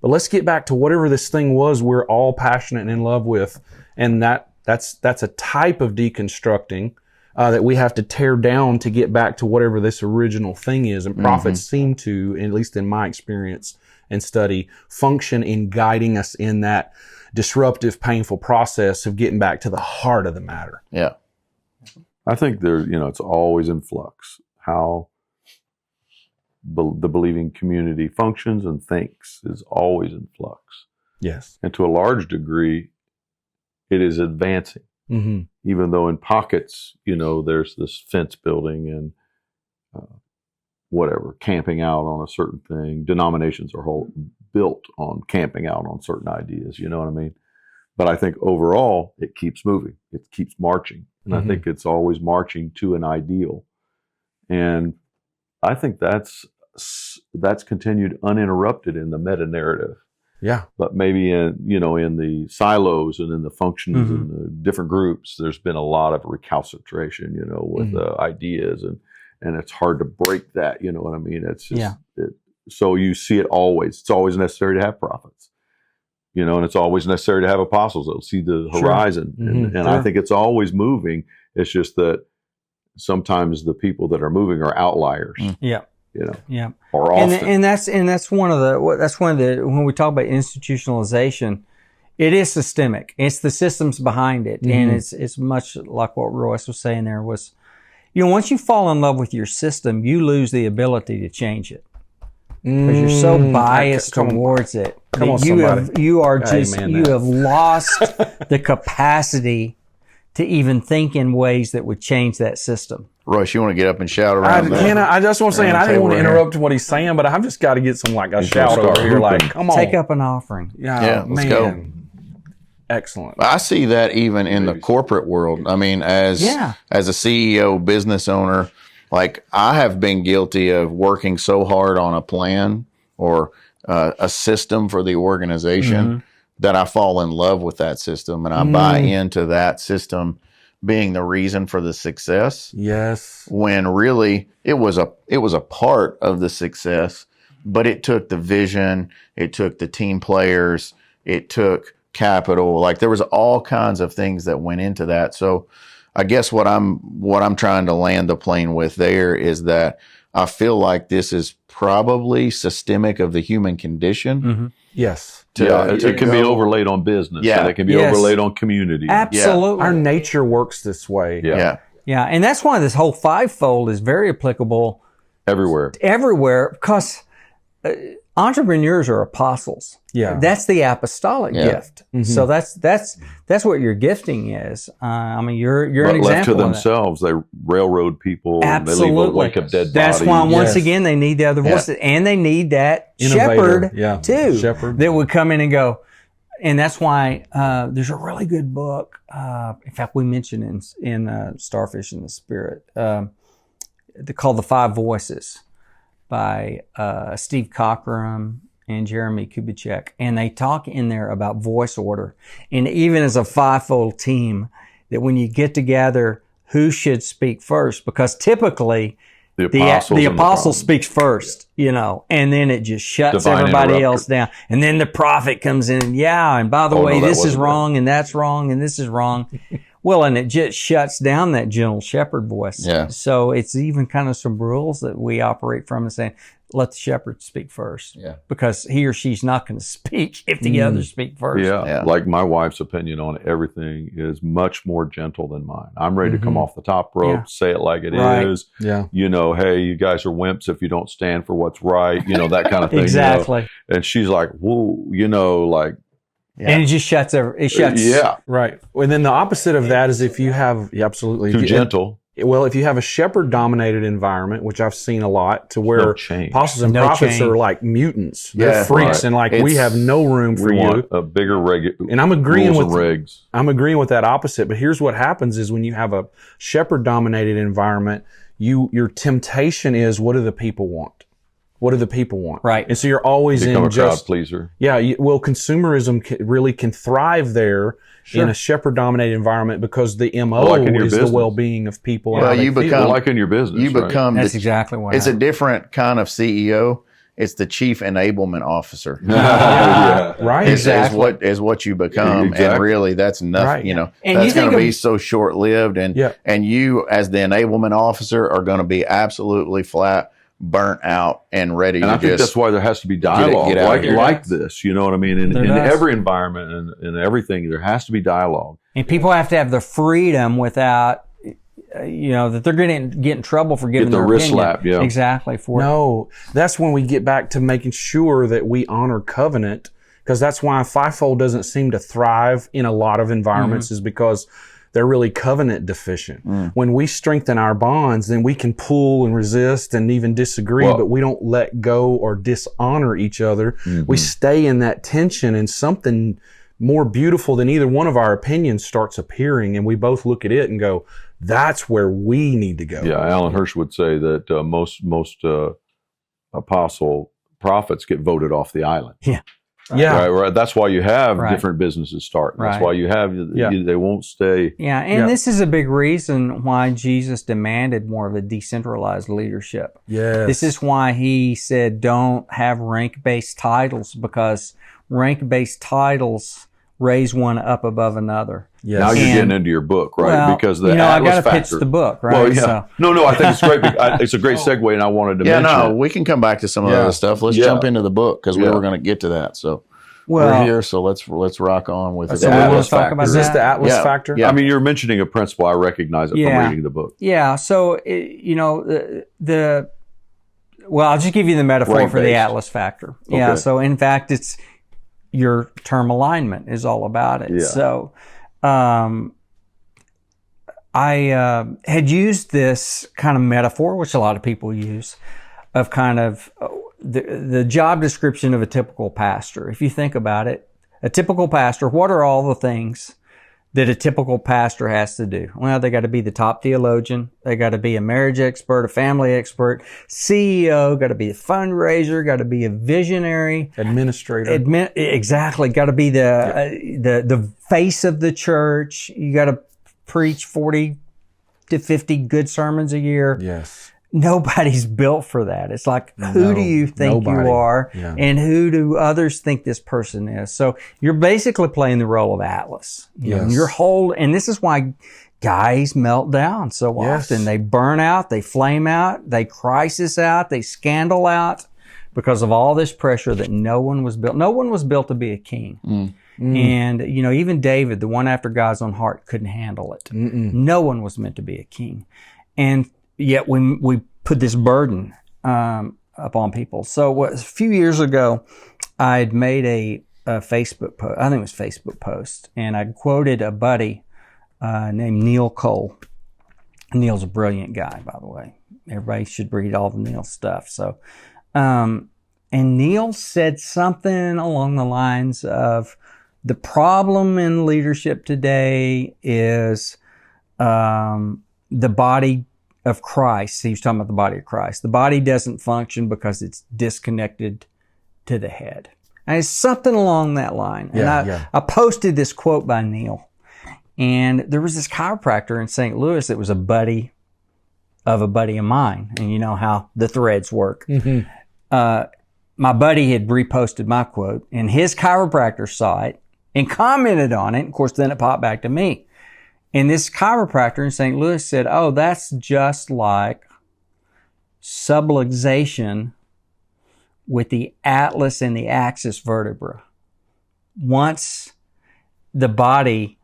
But let's get back to whatever this thing was we're all passionate and in love with. And that's a type of deconstructing that we have to tear down to get back to whatever this original thing is. And prophets seem to, at least in my experience and study, function in guiding us in that disruptive, painful process of getting back to the heart of the matter. Yeah. I think it's always in flux how the believing community functions and thinks is always in flux. Yes. And to a large degree, it is advancing. Even though in pockets, there's this fence building and whatever, camping out on a certain thing. Denominations are built on camping out on certain ideas. You know what I mean? But I think overall, it keeps moving. It keeps marching. And I think it's always marching to an ideal. And I think that's continued uninterrupted in the meta narrative. Yeah. But maybe in the silos and in the functions and the different groups, there's been a lot of recalcitration, with ideas, and it's hard to break that. You know what I mean? It's just, so you see it always. It's always necessary to have prophets, and it's always necessary to have apostles that'll see the horizon. And I think it's always moving. It's just that sometimes the people that are moving are outliers. Yeah. Or often. And that's one of the when we talk about institutionalization, it is systemic. It's the systems behind it, and it's much like what Royce was saying. There was, once you fall in love with your system, you lose the ability to change it because you're so biased towards it. Come on, you somebody. have lost the capacity to even think in ways that would change that system. Royce, you want to get up and shout around that? I just want to say, and I didn't want to interrupt what he's saying, but I've just got to get some a shout over here. Like, come on. Take up an offering. Yeah, let's go. Excellent. I see that even in the corporate world. I mean, as a CEO, business owner, like I have been guilty of working so hard on a plan or a system for the organization that I fall in love with that system and I buy into that system being the reason for the success. Yes. When really it was a part of the success, but it took the vision, it took the team players, it took capital. Like there was all kinds of things that went into that. So I guess what I'm trying to land the plane with there is that I feel like this is probably systemic of the human condition. Yes. It can be overlaid on business. Yeah. And it can be overlaid on community. Absolutely. Our nature works this way. Yeah. And that's why this whole fivefold is very applicable everywhere because entrepreneurs are apostles. Yeah. That's the apostolic gift. So that's what your gifting is. I mean, you're an example left to of that. themselves, they railroad people. Absolutely. And they leave a wake of dead That's bodies. why once again they need the other voices, and they need that Innovator. shepherd too, Shepherd. that would come in and go. And that's why there's a really good book. In fact, we mentioned in Starfish and The Spirit, called The Five Voices by Steve Cockram and Jeremy Kubicek. And they talk in there about voice order. And even as a fivefold team, that when you get together, who should speak first? Because typically the apostle speaks first, and then it just shuts everybody else down. And then the prophet comes in and by the way, this is wrong and that's wrong and this is wrong. Well, and it just shuts down that gentle shepherd voice. Yeah. So it's even kind of some rules that we operate from and saying, let the shepherd speak first. Yeah. Because he or she's not going to speak if the others speak first. Yeah. Like my wife's opinion on everything is much more gentle than mine. I'm ready to come off the top rope, say it like it is. Yeah. Hey, you guys are wimps if you don't stand for what's right, that kind of thing. Exactly. And she's like, whoa, And it just shuts. Yeah. Right. And then the opposite of that is if you have, absolutely. Too gentle. Well, if you have a shepherd-dominated environment, which I've seen a lot, to where apostles and prophets are like mutants. They're freaks, and we have no room for you. Want a bigger and I'm agreeing rules with and regs. I'm agreeing with that opposite. But here's what happens: is when you have a shepherd-dominated environment, your temptation is, what do the people want? What do the people want? Right. And so you're always Become in a crowd pleaser. Yeah. Consumerism really can thrive there in a shepherd-dominated environment because the MO is the well-being of people. Well, you become like in your business. You become. That's exactly what. It's a different kind of CEO. It's the chief enablement officer. Right. Is what you become, and really that's nothing. Right. That's going to be so short-lived, and you as the enablement officer are going to be absolutely flat, burnt out, and ready. And I think that's why there has to be dialogue like this. You know what I mean? In every environment and in everything, there has to be dialogue. And people have to have the freedom without, that they're going to get in trouble for giving their wrist opinion. slap. Yeah, exactly. That's when we get back to making sure that we honor covenant, because that's why fivefold doesn't seem to thrive in a lot of environments, is because they're really covenant deficient. When we strengthen our bonds, then we can pull and resist and even disagree, but we don't let go or dishonor each other. We stay in that tension, and something more beautiful than either one of our opinions starts appearing, and we both look at it and go, that's where we need to go. Yeah, Alan Hirsch would say that most apostle prophets get voted off the island. Yeah. Yeah. Right. That's why you have different businesses start. That's why you have, they won't stay. Yeah. And this is a big reason why Jesus demanded more of a decentralized leadership. Yes. This is why he said, don't have rank-based titles, because rank-based titles raise one up above another. Yes. Now you're getting into your book, right? Well, because the I Atlas got to pitch factor. the book, right? Well, yeah. No, I think it's great. It's a great segue, and I wanted to mention it. we can come back to some of the other stuff. Let's jump into the book, because we were going to get to that. So we're here, so let's rock on with it. So we want to talk about Is this the Atlas factor? Yeah. I mean, you're mentioning a principle. I recognize it from reading the book. Yeah. So, well, I'll just give you the metaphor for the Atlas factor. Okay. Yeah. So, in fact, it's your term alignment is all about it. Yeah. So, I had used this kind of metaphor, which a lot of people use, of kind of the job description of a typical pastor. If you think about it, a typical pastor, what are all the things that a typical pastor has to do? Well, they got to be the top theologian. They got to be a marriage expert, a family expert, CEO, got to be a fundraiser, got to be a visionary. Administrator. Exactly. Got to be the face of the church. You got to preach 40 to 50 good sermons a year. Yes. Nobody's built for that. It's like, who do you think you are? Yeah. And who do others think this person is? So you're basically playing the role of Atlas. Yes. And this is why guys melt down so often. They burn out, they flame out, they crisis out, they scandal out because of all this pressure that no one was built. No one was built to be a king. And, even David, the one after God's own heart, couldn't handle it. No one was meant to be a king. And yet we put this burden upon people. So a few years ago, I had made a Facebook post. I think it was Facebook post, and I quoted a buddy named Neil Cole. Neil's a brilliant guy, by the way. Everybody should read all the Neil stuff. So, and Neil said something along the lines of, the problem in leadership today is the body of Christ. He was talking about the body of Christ. The body doesn't function because it's disconnected to the head. And it's something along that line. And I posted this quote by Neil. And there was this chiropractor in St. Louis that was a buddy of mine. And you know how the threads work. My buddy had reposted my quote, and his chiropractor saw it and commented on it. Of course, then it popped back to me. And this chiropractor in St. Louis said, oh, that's just like subluxation with the atlas and the axis vertebra. Once the body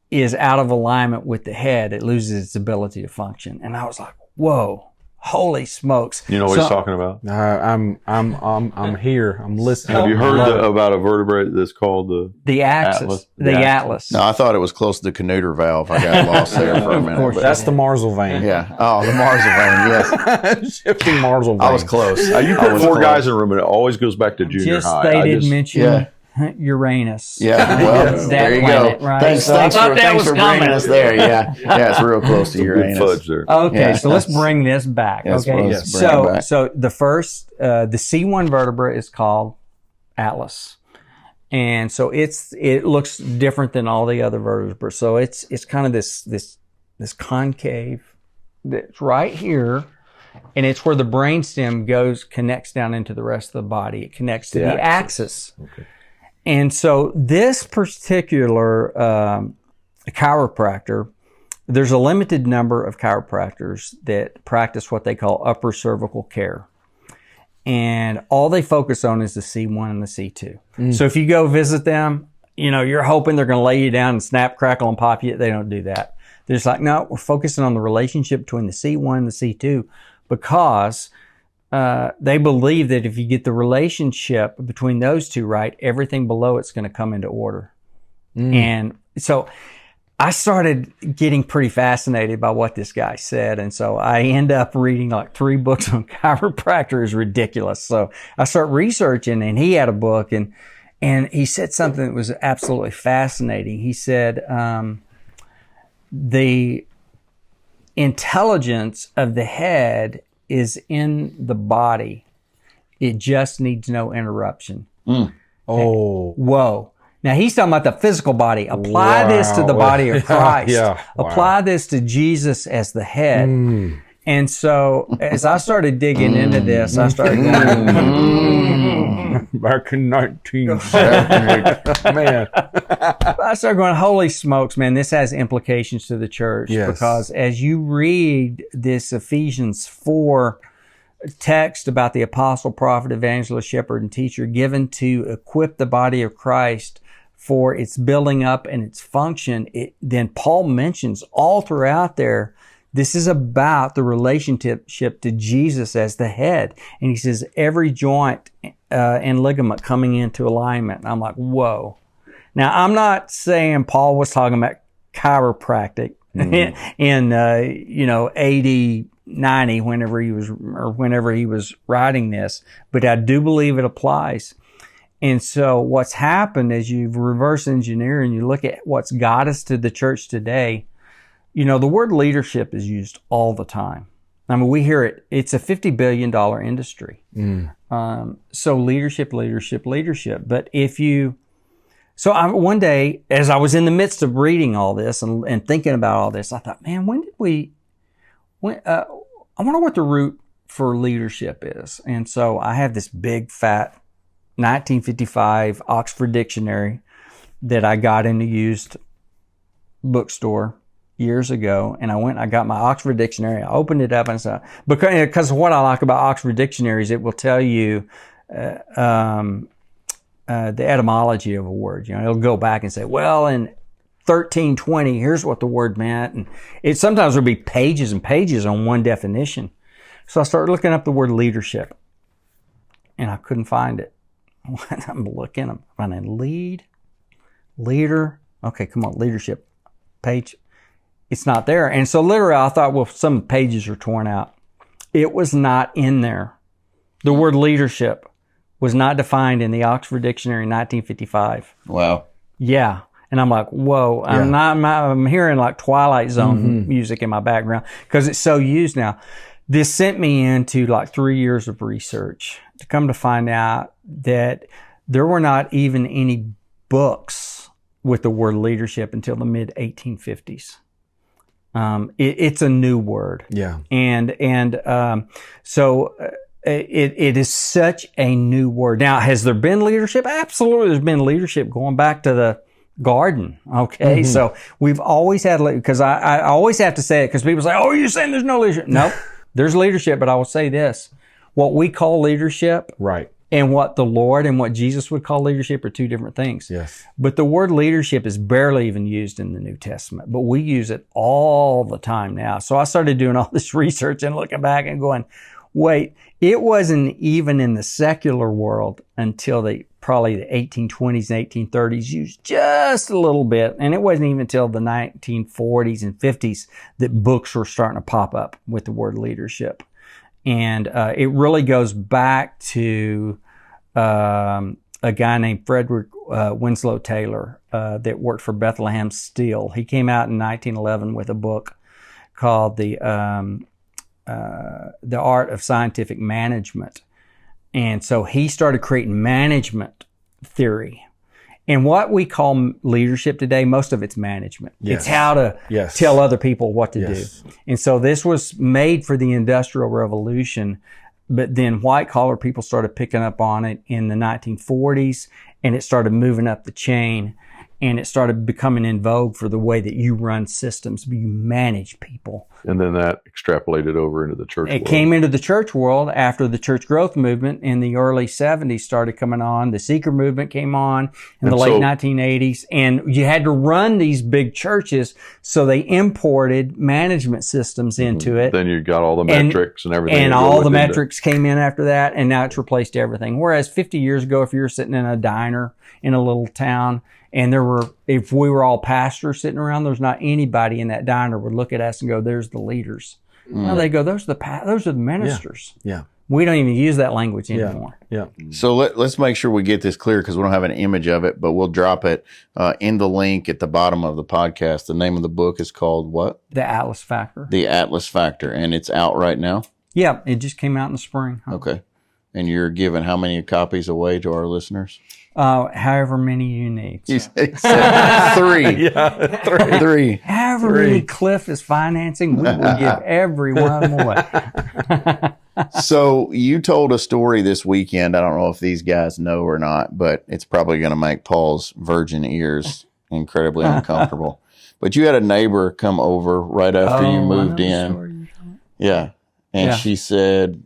is out of alignment with the head, it loses its ability to function. And I was like, whoa, holy smokes. You know what he's talking about? I'm here. I'm listening. Have you heard about a vertebrae that's called the axis? Atlas? The atlas. No, I thought it was close to the Canuter valve. I got lost there for a minute. Of course. That's the Marsal vein. Yeah. Oh, the Marsal vein, yes. Shifting Marsal vein. I was close. You put four guys in a room, and it always goes back to junior high. They did mention Uranus. Yeah, well, there you planet, go. Right? Thanks for bringing us there. Yeah, it's real close to Good Uranus. fudge there. Okay, so let's bring this back. So the first, the C1 vertebra is called Atlas, and so it looks different than all the other vertebrae. So it's kind of this concave that's right here. And it's where the brainstem connects down into the rest of the body. It connects to the axis. Okay. And so this particular chiropractor, there's a limited number of chiropractors that practice what they call upper cervical care. And all they focus on is the C1 and the C2. So if you go visit them, you're hoping they're going to lay you down and snap, crackle, and pop you. They don't do that. They're just like, no, we're focusing on the relationship between the C1 and the C2 because they believe that if you get the relationship between those two right, everything below it's going to come into order. And so I started getting pretty fascinated by what this guy said. And so I end up reading like 3 books on chiropractor. Is ridiculous. So I start researching, and he had a book, and he said something that was absolutely fascinating. He said, the intelligence of the head is in the body. It just needs no interruption. Oh. Whoa. Now he's talking about the physical body. Apply this to the body of Christ. Apply this to Jesus as the head. And so as I started digging into this, I started going, back in 1978, man. I started going, holy smokes, man, this has implications to the church. Yes. Because as you read this Ephesians 4 text about the apostle, prophet, evangelist, shepherd, and teacher given to equip the body of Christ for its building up and its function, then Paul mentions all throughout there, this is about the relationship to Jesus as the head. And he says, every joint and ligament coming into alignment. And I'm like, whoa. Now, I'm not saying Paul was talking about chiropractic in AD 90, whenever he was writing this, but I do believe it applies. And so what's happened is you reverse engineer and you look at what's got us to the church today. The word leadership is used all the time. I mean, we hear it. It's a $50 billion industry. So leadership. But one day, as I was in the midst of reading all this and thinking about all this, I thought, man, I wonder what the root for leadership is. And so I have this big fat 1955 Oxford Dictionary that I got in a used bookstore years ago. And I got my Oxford Dictionary. I opened it up and said, because what I like about Oxford Dictionaries, it will tell you the etymology of a word. It'll go back and say, well, in 1320, here's what the word meant. And it sometimes will be pages and pages on one definition. So I started looking up the word leadership, and I couldn't find it. I'm looking, I'm finding leader. Okay, come on, leadership page. It's not there. And so literally I thought, well, some pages are torn out. It was not in there. The word leadership was not defined in the Oxford Dictionary in 1955. Wow. Yeah. And I'm like, whoa, I'm hearing like Twilight Zone music in my background because it's so used now. This sent me into like 3 years of research to come to find out that there were not even any books with the word leadership until the mid 1850s. It's a new word. Yeah. So it is such a new word. Now, has there been leadership? Absolutely. There's been leadership going back to the garden. Okay. So we've always had, because I always have to say it because people say, oh, you're saying there's no leadership. No, there's leadership, but I will say this. What we call leadership, right, and what the Lord and what Jesus would call leadership are two different things. Yes. But the word leadership is barely even used in the New Testament, but we use it all the time now. So I started doing all this research and looking back and going, wait, it wasn't even in the secular world until probably the 1820s and 1830s used just a little bit. And it wasn't even until the 1940s and 50s that books were starting to pop up with the word leadership. And it really goes back to a guy named Frederick Winslow Taylor that worked for Bethlehem Steel. He came out in 1911 with a book called The Art of Scientific Management. And so he started creating management theory. And what we call leadership today, most of it's management. Yes. It's how to tell other people what to do. And so this was made for the Industrial Revolution, but then white collar people started picking up on it in the 1940s, and it started moving up the chain, and it started becoming in vogue for the way that you run systems, you manage people. And then that extrapolated over into the church world. It came into the church world after the church growth movement in the early 70s started coming on. The seeker movement came on in the late 1980s. And you had to run these big churches, so they imported management systems into it. Then you got all the metrics and everything. And all the metrics came in after that, and now it's replaced everything. Whereas 50 years ago, if you were sitting in a diner in a little town And if we were all pastors sitting around, there's not anybody in that diner would look at us and go, "There's the leaders." No, they go, "Those are the ministers." Yeah. We don't even use that language anymore. Yeah. So let's make sure we get this clear because we don't have an image of it, but we'll drop it in the link at the bottom of the podcast. The name of the book is called what? The Atlas Factor. The Atlas Factor, and it's out right now? Yeah, it just came out in the spring. Okay. And you're giving how many copies away to our listeners? However many you need. He said 3. Yeah. 3. However many Cliff is financing, we will give every one of them away. So you told a story this weekend. I don't know if these guys know or not, but it's probably going to make Paul's virgin ears incredibly uncomfortable. But you had a neighbor come over right after you moved in. Yeah. And she said,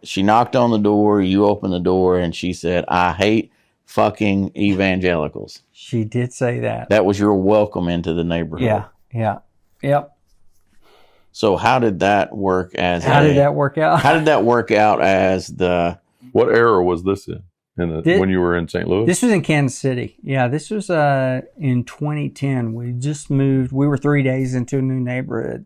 she knocked on the door, you opened the door, and she said, "I hate fucking evangelicals." She did say that. That was your welcome into the neighborhood. Yep. So how did that work How did that work out? How did that work out as the... What era was this in? When you were in St. Louis? This was in Kansas City. Yeah, this was in 2010. We just moved. We were 3 days into a new neighborhood.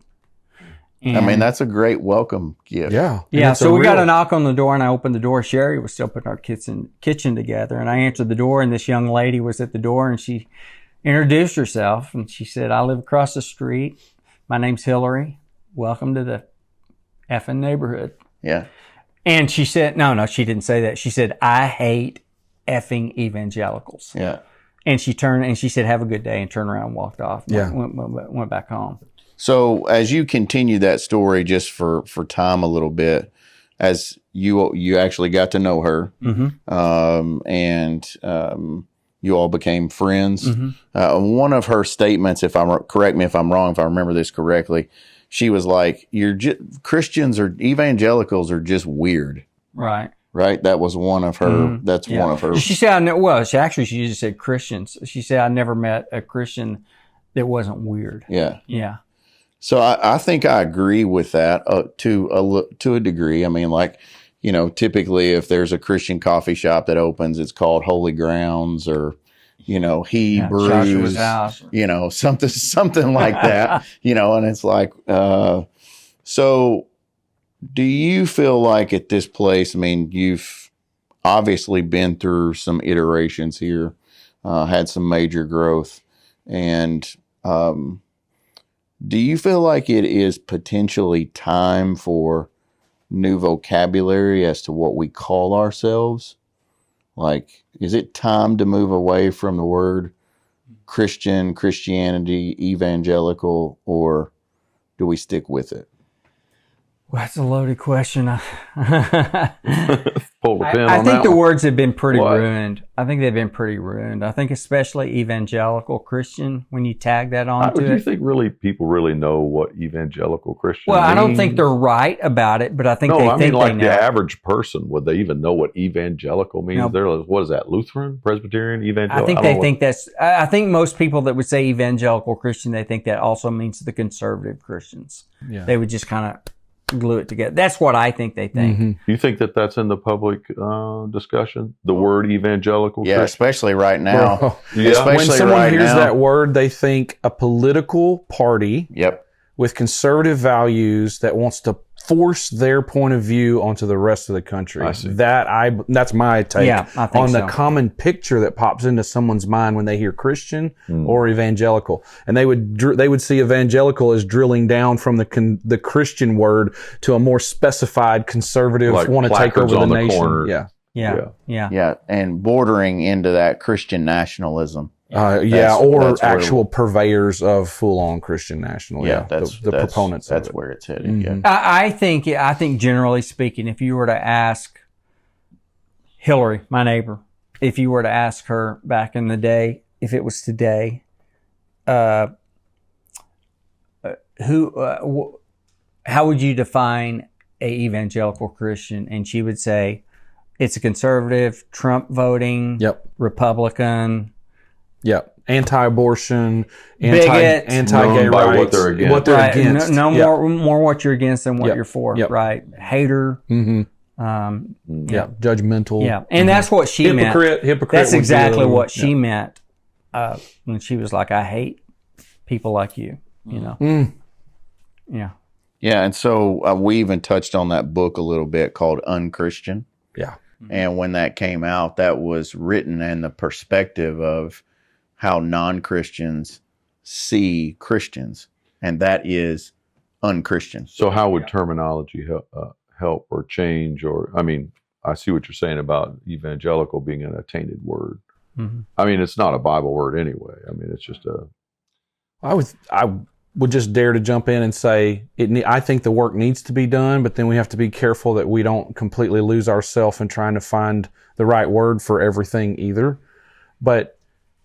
I mean, that's a great welcome gift. Yeah. Yeah, so we got a knock on the door, and I opened the door. Sherry was still putting our kitchen together, and I answered the door, and this young lady was at the door, and she introduced herself, and she said, "I live across the street. My name's Hillary. Welcome to the effing neighborhood." Yeah. And she said, no, she didn't say that. She said, "I hate effing evangelicals." Yeah. And she turned and she said, "Have a good day," and turned around and walked off. Yeah. Went back home. So as you continue that story, just for time a little bit, as you actually got to know her, and you all became friends. One of her statements, correct me if I'm wrong, if I remember this correctly, she was like, Christians or evangelicals are just weird. Right. Right? That was one of her, that's one of her. She said, she just said Christians. She said, "I never met a Christian that wasn't weird." Yeah. Yeah. So I think I agree with that to a degree. I mean, like, typically if there's a Christian coffee shop that opens, it's called Holy Grounds or, Hebrews, house. Something like that, and it's like, so do you feel like at this place, I mean, you've obviously been through some iterations here, had some major growth, and, do you feel like it is potentially time for new vocabulary as to what we call ourselves? Like, is it time to move away from the word Christian, Christianity, evangelical, or do we stick with it? Well, that's a loaded question. Pull the pin on I think that the one. words have been pretty What? ruined. I think they've been pretty ruined. I think especially evangelical Christian, when you tag that onto Do you it. think people really know what evangelical Christian Well, I don't means? think they're right about it, but I think they think like they know. the average person, would they even know what evangelical means? No. They're like, what is that? Lutheran, Presbyterian, evangelical? I think they think that's. I think most people that would say evangelical Christian, they think that also means the conservative Christians. Yeah. They would just kind of glue it together. That's what I think they think. You think that's in the public discussion? The word evangelical Yeah, Christian? especially right now. Well, Especially when someone right hears now. that word, they think a political party Yep. with conservative values that wants to force their point of view onto the rest of the country. I see. That's my take Yeah, I think on the so. common picture that pops into someone's mind when they hear Christian or evangelical, and they would see evangelical as drilling down from the Christian word to a more specified conservative, Like want to take placards over the on the nation. corner. Yeah. Yeah. And bordering into that Christian nationalism. Or that's actual purveyors of full-on Christian national. That's the proponents. That's of it. where it's headed. Yeah. I think generally speaking, if you were to ask Hillary, my neighbor, if you were to ask her back in the day, if it was today, how would you define a evangelical Christian? And she would say, it's a conservative, Trump voting, Republican. Yep. Anti-abortion, Bigot. anti-gay Known by rights. what they're against. What they're against. No more what you're against than what Yep. you're for. Yep. Right. Hater. Mm-hmm. Judgmental. Yeah, and that's what she meant. Hypocrite. That's would be exactly the- what she meant when she was like, "I hate people like you." You know. Yeah. Yeah, and so we even touched on that book a little bit called Unchristian. Yeah. And when that came out, that was written in the perspective of how non-Christians see Christians, and that is unchristian. So how would terminology help or change? Or, I mean, I see what you're saying about evangelical being an attainted word. Mm-hmm. I mean, it's not a Bible word anyway. I mean, it's just a... I would just dare to jump in and say I think the work needs to be done, but then we have to be careful that we don't completely lose ourselves in trying to find the right word for everything either. But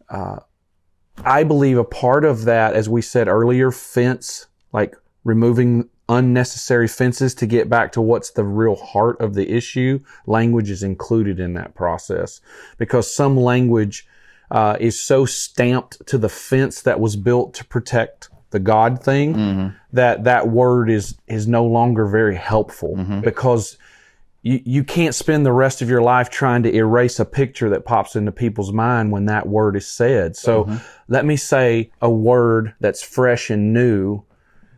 I believe a part of that, as we said earlier, fence, like removing unnecessary fences to get back to what's the real heart of the issue, language is included in that process, because some language is so stamped to the fence that was built to protect the God thing, that word is no longer very helpful, because you can't spend the rest of your life trying to erase a picture that pops into people's mind when that word is said. So let me say a word that's fresh and new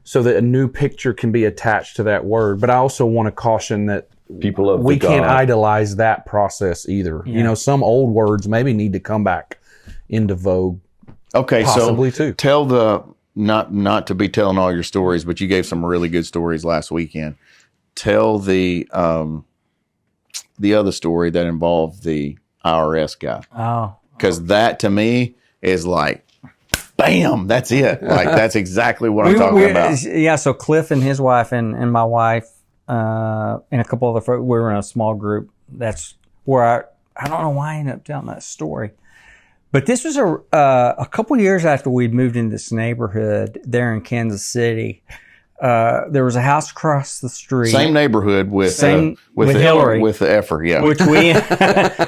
so that a new picture can be attached to that word. But I also want to caution that people of we the can't God. idolize that process either. Yeah. You know, some old words maybe need to come back into vogue. Okay, Possibly so too. tell the, not to be telling all your stories, but you gave some really good stories last weekend. Tell the other story that involved the IRS guy. Oh. Because that to me is like, bam, that's it. Like, that's exactly what I'm talking about. Yeah, so Cliff and his wife and my wife and a couple other folks, we were in a small group. That's where I don't know why I ended up telling that story. But this was a couple years after we'd moved into this neighborhood there in Kansas City. There was a house across the street. Same neighborhood with Hillary. With the effer, yeah.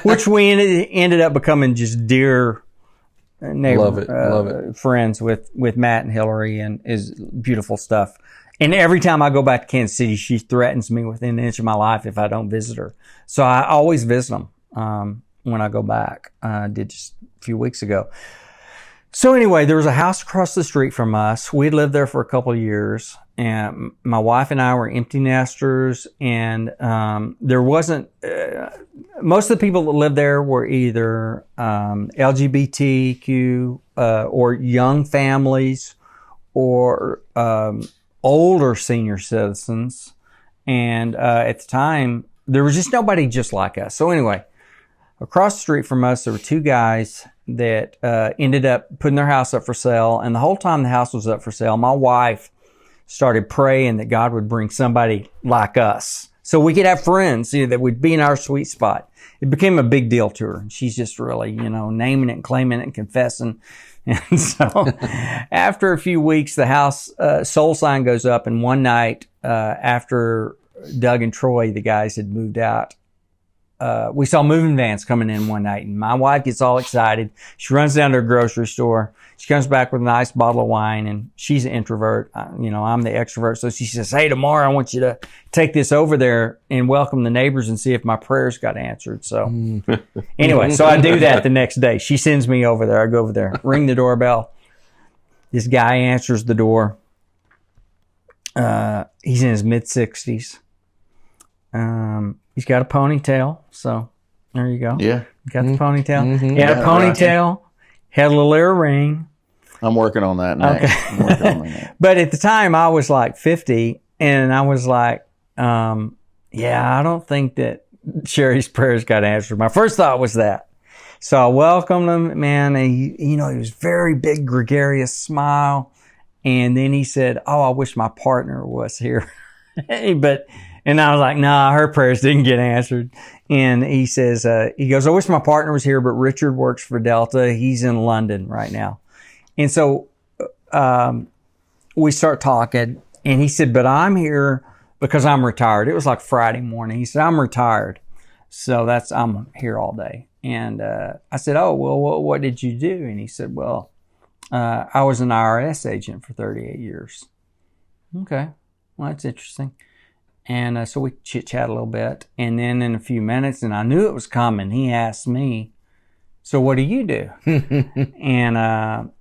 which we ended up becoming just dear neighbor, Love it. friends with Matt and Hillary, and is beautiful stuff. And every time I go back to Kansas City, she threatens me within an inch of my life if I don't visit her. So I always visit them when I go back. I did just a few weeks ago. So anyway, there was a house across the street from us. We'd lived there for a couple of years, and my wife and I were empty nesters, and there wasn't most of the people that lived there were either LGBTQ or young families or older senior citizens, and at the time there was just nobody just like us. So anyway, across the street from us there were two guys that ended up putting their house up for sale, and the whole time the house was up for sale, my wife started praying that God would bring somebody like us so we could have friends, that would be in our sweet spot. It became a big deal to her. She's just really, naming it and claiming it and confessing. And so after a few weeks, the house soul sign goes up, and one night after Doug and Troy, the guys, had moved out, we saw moving vans coming in one night, and my wife gets all excited. She runs down to a grocery store. She comes back with a nice bottle of wine, and she's an introvert. I'm the extrovert. So she says, "Hey, tomorrow I want you to take this over there and welcome the neighbors and see if my prayers got answered." So anyway, so I do that the next day. She sends me over there. I go over there, ring the doorbell. This guy answers the door. He's in his mid-60s. He's got a ponytail, so there you go. Yeah. Got the ponytail. Mm-hmm. He had a ponytail, had a little earring. I'm working on that next. Okay. I'm working on that. But at the time, I was like 50, and I was like, I don't think that Sherry's prayers got answered. My first thought was that. So I welcomed him, man. And he was very big, gregarious smile. And then he said, "Oh, I wish my partner was here." And I was like, "Nah, her prayers didn't get answered." And he says, he goes, "I wish my partner was here, but Richard works for Delta. He's in London right now." And so we start talking, and he said, "But I'm here because I'm retired." It was like Friday morning. He said, "I'm retired, so I'm here all day." And I said, "Oh, well, what did you do?" And he said, "Well, I was an IRS agent for 38 years." Okay, well, that's interesting. And so we chit-chat a little bit. And then in a few minutes, and I knew it was coming, he asked me, so what do you do? And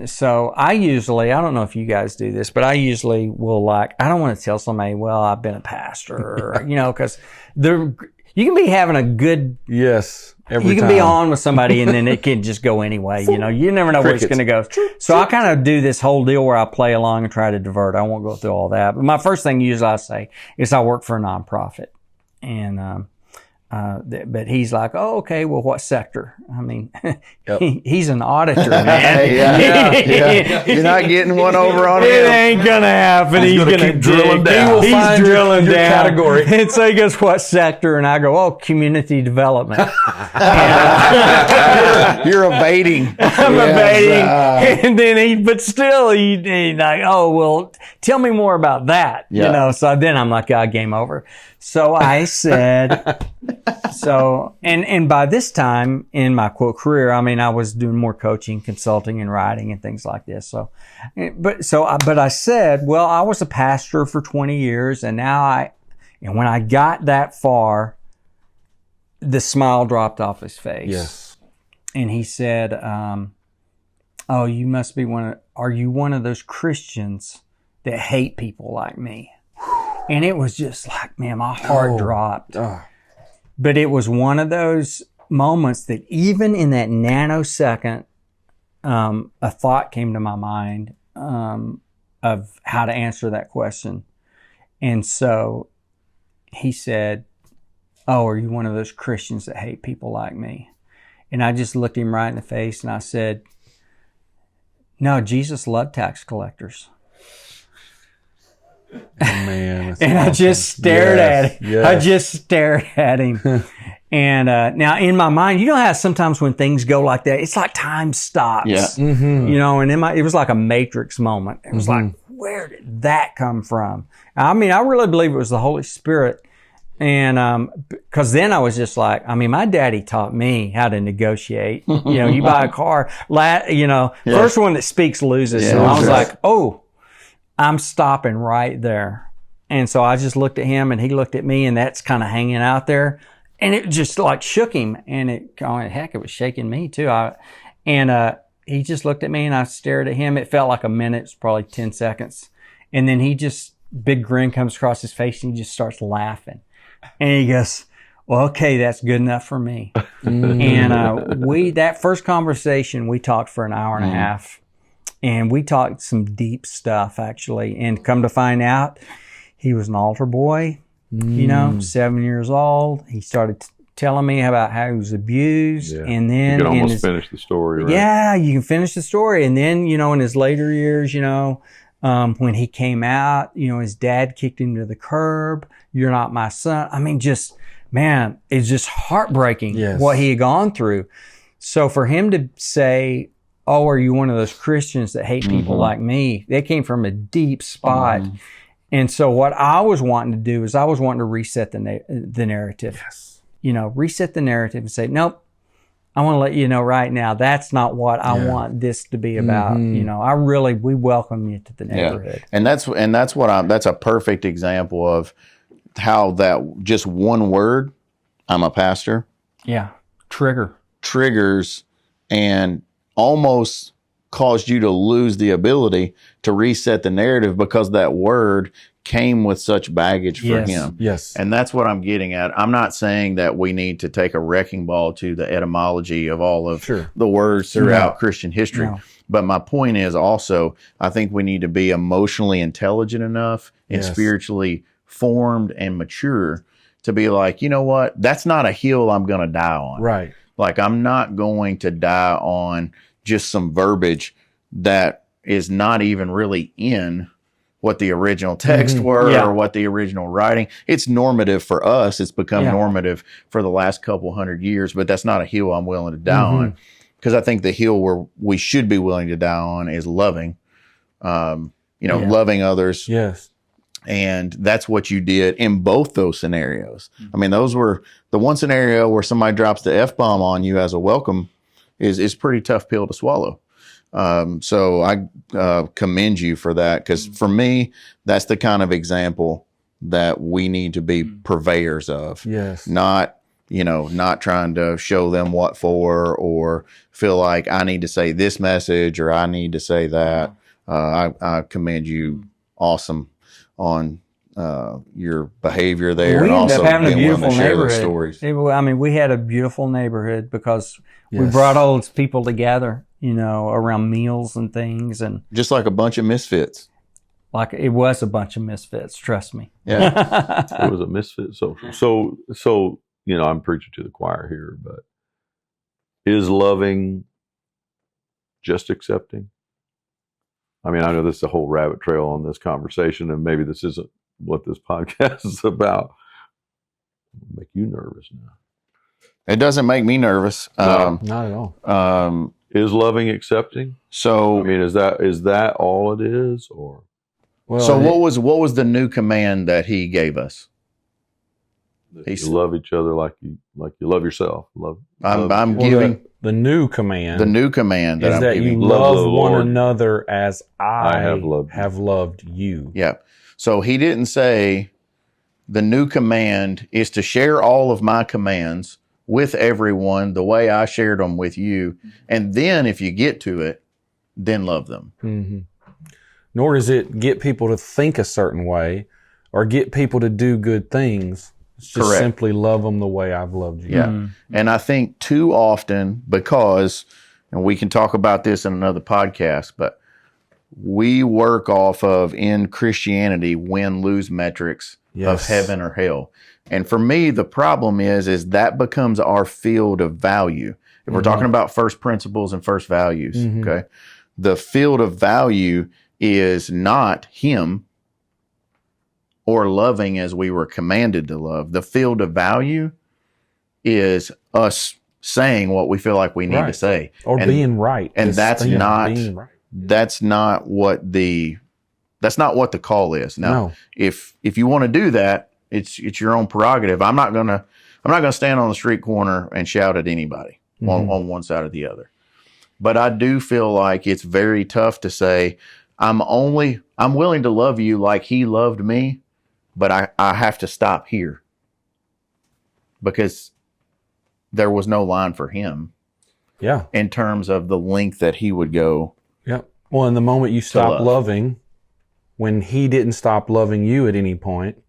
so I don't know if you guys do this, but I usually will I don't want to tell somebody, well, I've been a pastor, or, because you can be having a good, yes, you can be on with somebody and then it can just go anyway. You never know where it's going to go. So I kind of do this whole deal where I play along and try to divert. I won't go through all that. But my first thing usually I say is I work for a nonprofit. And, but he's like, oh, okay, well, what sector? I mean, he's an auditor, man. Yeah. You're not getting one over on him. It ain't gonna happen. He's gonna keep drilling down. He's drilling your down. category. And so he goes, what sector? And I go, oh, community development. You're evading. I'm evading. And then he's like, oh, well, tell me more about that. Yeah. So then I'm like, game over. So I said, and by this time in my quote career, I mean, I was doing more coaching, consulting, and writing and things like this. But I said, well, I was a pastor for 20 years, and when I got that far, the smile dropped off his face. Yes. And he said, oh, you must be are you one of those Christians that hate people like me? And it was just like, man, my heart dropped. But it was one of those moments that even in that nanosecond, a thought came to my mind of how to answer that question. And so he said, oh, are you one of those Christians that hate people like me? And I just looked him right in the face and I said, no, Jesus loved tax collectors. Oh, man, and awesome. I just stared at him. Yes. I just stared at him. And now in my mind, you know how sometimes when things go like that, it's like time stops. Yeah. Mm-hmm. And it was like a Matrix moment. It was like, where did that come from? I mean, I really believe it was the Holy Spirit. And because then I was just like, I mean, my daddy taught me how to negotiate. You buy a car, first one that speaks loses. Yeah, so I was like, oh, I'm stopping right there. And so I just looked at him and he looked at me, and that's kind of hanging out there. And it just like shook him, and it was shaking me too. He just looked at me and I stared at him. It felt like a minute, it's probably 10 seconds. And then big grin comes across his face and he just starts laughing. And he goes, well, okay, that's good enough for me. And that first conversation, we talked for an hour and a half. And we talked some deep stuff, actually. And come to find out, he was an altar boy, 7 years old. He started telling me about how he was abused. Yeah. And then you can almost finish the story, right? Yeah, you can finish the story. And then, in his later years, when he came out, his dad kicked him to the curb. You're not my son. I mean, it's just heartbreaking what he had gone through. So for him to say, oh, are you one of those Christians that hate people like me? They came from a deep spot. And so what I was wanting to do is I was wanting to reset the narrative. Yes. Reset the narrative and say, nope, I want to let you know right now, that's not what I want this to be about. We welcome you to the neighborhood. And that's a perfect example of how that just one word, I'm a pastor. Yeah. Triggers and almost caused you to lose the ability to reset the narrative because that word came with such baggage for him. Yes. And that's what I'm getting at. I'm not saying that we need to take a wrecking ball to the etymology of all of the words throughout Christian history. No. But my point is also, I think we need to be emotionally intelligent enough and spiritually formed and mature to be like, you know what? That's not a hill I'm going to die on. Right. Like, I'm not going to die on just some verbiage that is not even really in what the original text were or what the original writing. It's normative for us. It's become normative for the last couple hundred years, but that's not a hill I'm willing to die on. Because I think the hill where we should be willing to die on is loving, loving others. Yes. And that's what you did in both those scenarios. I mean, those were the one scenario where somebody drops the F-bomb on you as a welcome is pretty tough pill to swallow. So I commend you for that, because for me, that's the kind of example that we need to be purveyors of. Yes. Not trying to show them what for, or feel like I need to say this message or I need to say that. I commend you awesome on your behavior there. We and ended also up having a being willing beautiful to share those neighborhood. stories. We had a beautiful neighborhood because we Yes. brought all these people together, around meals and things, and Just like a bunch of misfits. like it was a bunch of misfits. Trust me. Yeah. It was a misfit social. So I'm preaching to the choir here, but is loving just accepting? I mean, I know this is a whole rabbit trail on this conversation, and maybe this isn't what this podcast is about. It'll make you nervous now. It doesn't make me nervous. No. Not at all. Is loving accepting? So I mean, is that all it is, or Well, what was the new command that he gave us? that He's- you love each other like you love yourself? I'm well, giving the new command the new command that is I'm that giving. you Love love the one Lord. another as I have loved you. have loved you. Yeah. So he didn't say the new command is to share all of my commands with everyone the way I shared them with you. And then if you get to it, then love them. Mm-hmm. Nor does it get people to think a certain way or get people to do good things. It's just Correct. simply love them the way I've loved you. Yeah. And I think too often, because, and we can talk about this in another podcast, but we work off of, in Christianity, win-lose metrics of Yes. heaven or hell. And for me, the problem is that becomes our field of value. If we're talking about first principles and first values, okay, the field of value is not him or loving as we were commanded to love. The field of value is us saying what we feel like we need to Right. say. Or And- being right. and Just that's being not- right. That's not what the call is. Now, No. if you want to do that, it's your own prerogative. I'm not gonna stand on the street corner and shout at anybody on one side or the other. But I do feel like it's very tough to say I'm willing to love you like he loved me, but I have to stop here because there was no line for him Yeah. in terms of the length that he would go. Yeah. Well, in the moment you stop love. loving, when he didn't stop loving you at any point,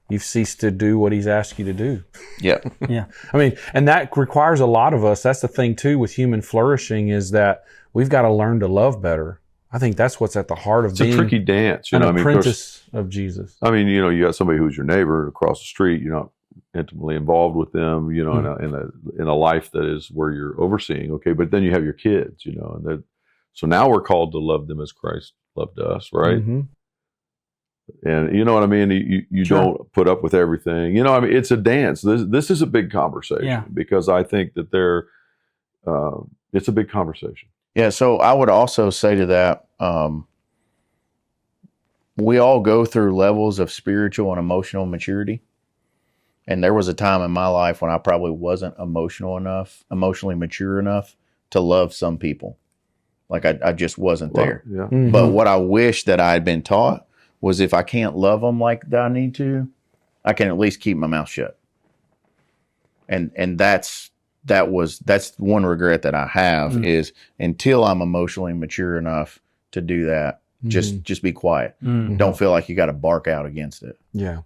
you've ceased to do what he's asked you to do. Yeah. Yeah. I mean, and that requires a lot of us. That's the thing too with human flourishing, is that we've got to learn to love better. I think that's what's at the heart of it's a being tricky dance? an Of course, apprentice of Jesus. I mean, you got somebody who's your neighbor across the street. You're not intimately involved with them, in a life that is where you're overseeing. Okay, but then you have your kids, and so now we're called to love them as Christ loved us, right? Mm-hmm. And you know what I mean. You Sure. don't put up with everything. I mean, it's a dance. This is a big conversation because I think that it's a big conversation. Yeah, so I would also say to that, we all go through levels of spiritual and emotional maturity. And there was a time in my life when I probably wasn't emotionally mature enough to love some people. Like I just wasn't there. Yeah. Mm-hmm. But what I wish that I had been taught was if I can't love them like I need to, I can at least keep my mouth shut. And that's one regret that I have is until I'm emotionally mature enough to do that, just be quiet. Don't feel like you got to bark out against it. Yeah.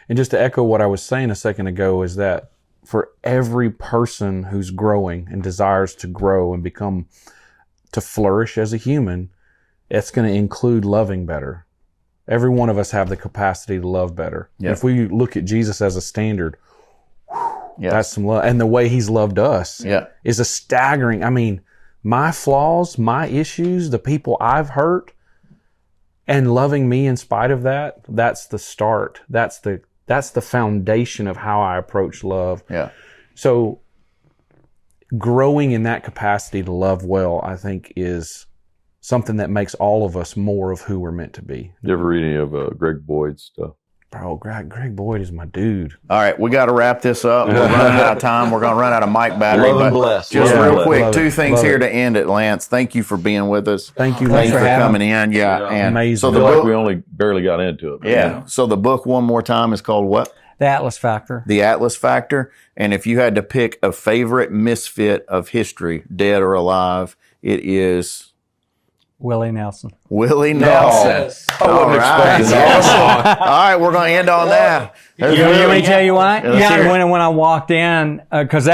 And just to echo what I was saying a second ago is that for every person who's growing and desires to grow and to flourish as a human, it's going to include loving better. Every one of us have the capacity to love better. Yeah. If we look at Jesus as a standard, Yeah. that's some love. And the way he's loved us is a staggering. I mean, my flaws, my issues, the people I've hurt, and loving me in spite of that, that's the start. That's the foundation of how I approach love. Yeah. So growing in that capacity to love well, I think, is something that makes all of us more of who we're meant to be. You ever read any of Greg Boyd's stuff? Bro, Greg Boyd is my dude. All right, we got to wrap this up. We're running out of time. We're going to run out of mic battery. Love and but bless. Just Love and real bless. quick, Love two it. things Love here it. to end it, Lance. Thank you for being with us. Thank you. Thanks Lance. for having coming in. Yeah, Yeah. and Amazing. so I the feel like book, we only barely got into it. yeah. So the book, one more time, is called what? The Atlas Factor. The Atlas Factor. And if you had to pick a favorite misfit of history, dead or alive, it is Willie Nelson. Willie Nelson. All right. All right, we're going to end on that. You want me to tell you why? Let's hear it. When I walked in, because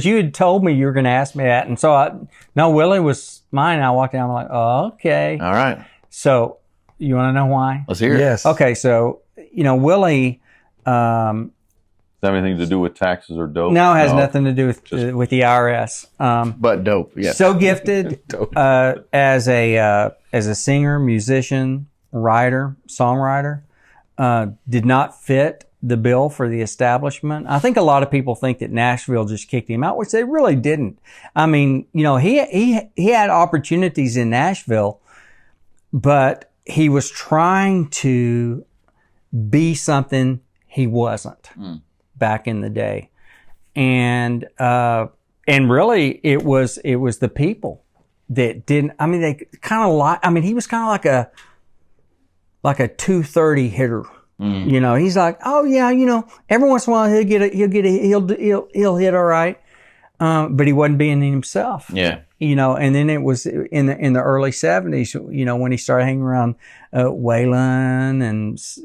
you had told me you were going to ask me that, and so Willie was mine. And I walked in, I'm like, oh, okay. All right. So you want to know why? Let's hear it. Yes. Okay, so Willie. Does that have anything to do with taxes or dope? No, it has nothing to do with the IRS. But dope, yeah. So gifted as a singer, musician, writer, songwriter. Did not fit the bill for the establishment. I think a lot of people think that Nashville just kicked him out, which they really didn't. I mean, he had opportunities in Nashville, but he was trying to be something he wasn't back in the day. And really it was the people that didn't, I mean, they kind of he was kind of like a 230 hitter. He's like, oh yeah, every once in a while he'll hit all right. But he wasn't being himself. Yeah. And then it was in the early 70s, when he started hanging around Waylon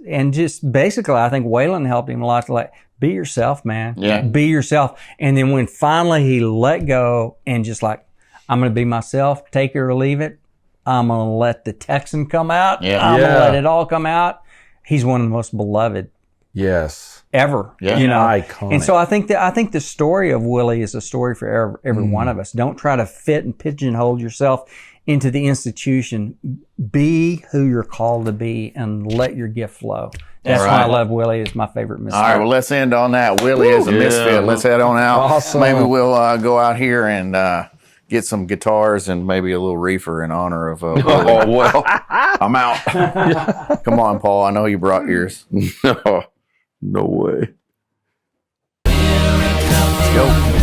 and just basically, I think Waylon helped him a lot to like, be yourself, man. Yeah. Be yourself. And then when finally he let go and just like, I'm going to be myself, take it or leave it. I'm going to let the Texan come out. Yeah. I'm going to let it all come out. He's one of the most beloved Yes. ever. Yeah. Iconic. And so I think the story of Willie is a story for every one of us. Don't try to fit and pigeonhole yourself into the institution. Be who you're called to be and let your gift flow. That's why I love Willie. Is my favorite misfit. All right, well, let's end on that. Willie is a misfit. Let's head on out. Awesome. Maybe we'll go out here and get some guitars and maybe a little reefer in honor of Oh, well, I'm out. Come on, Paul. I know you brought yours. No way. Let's go.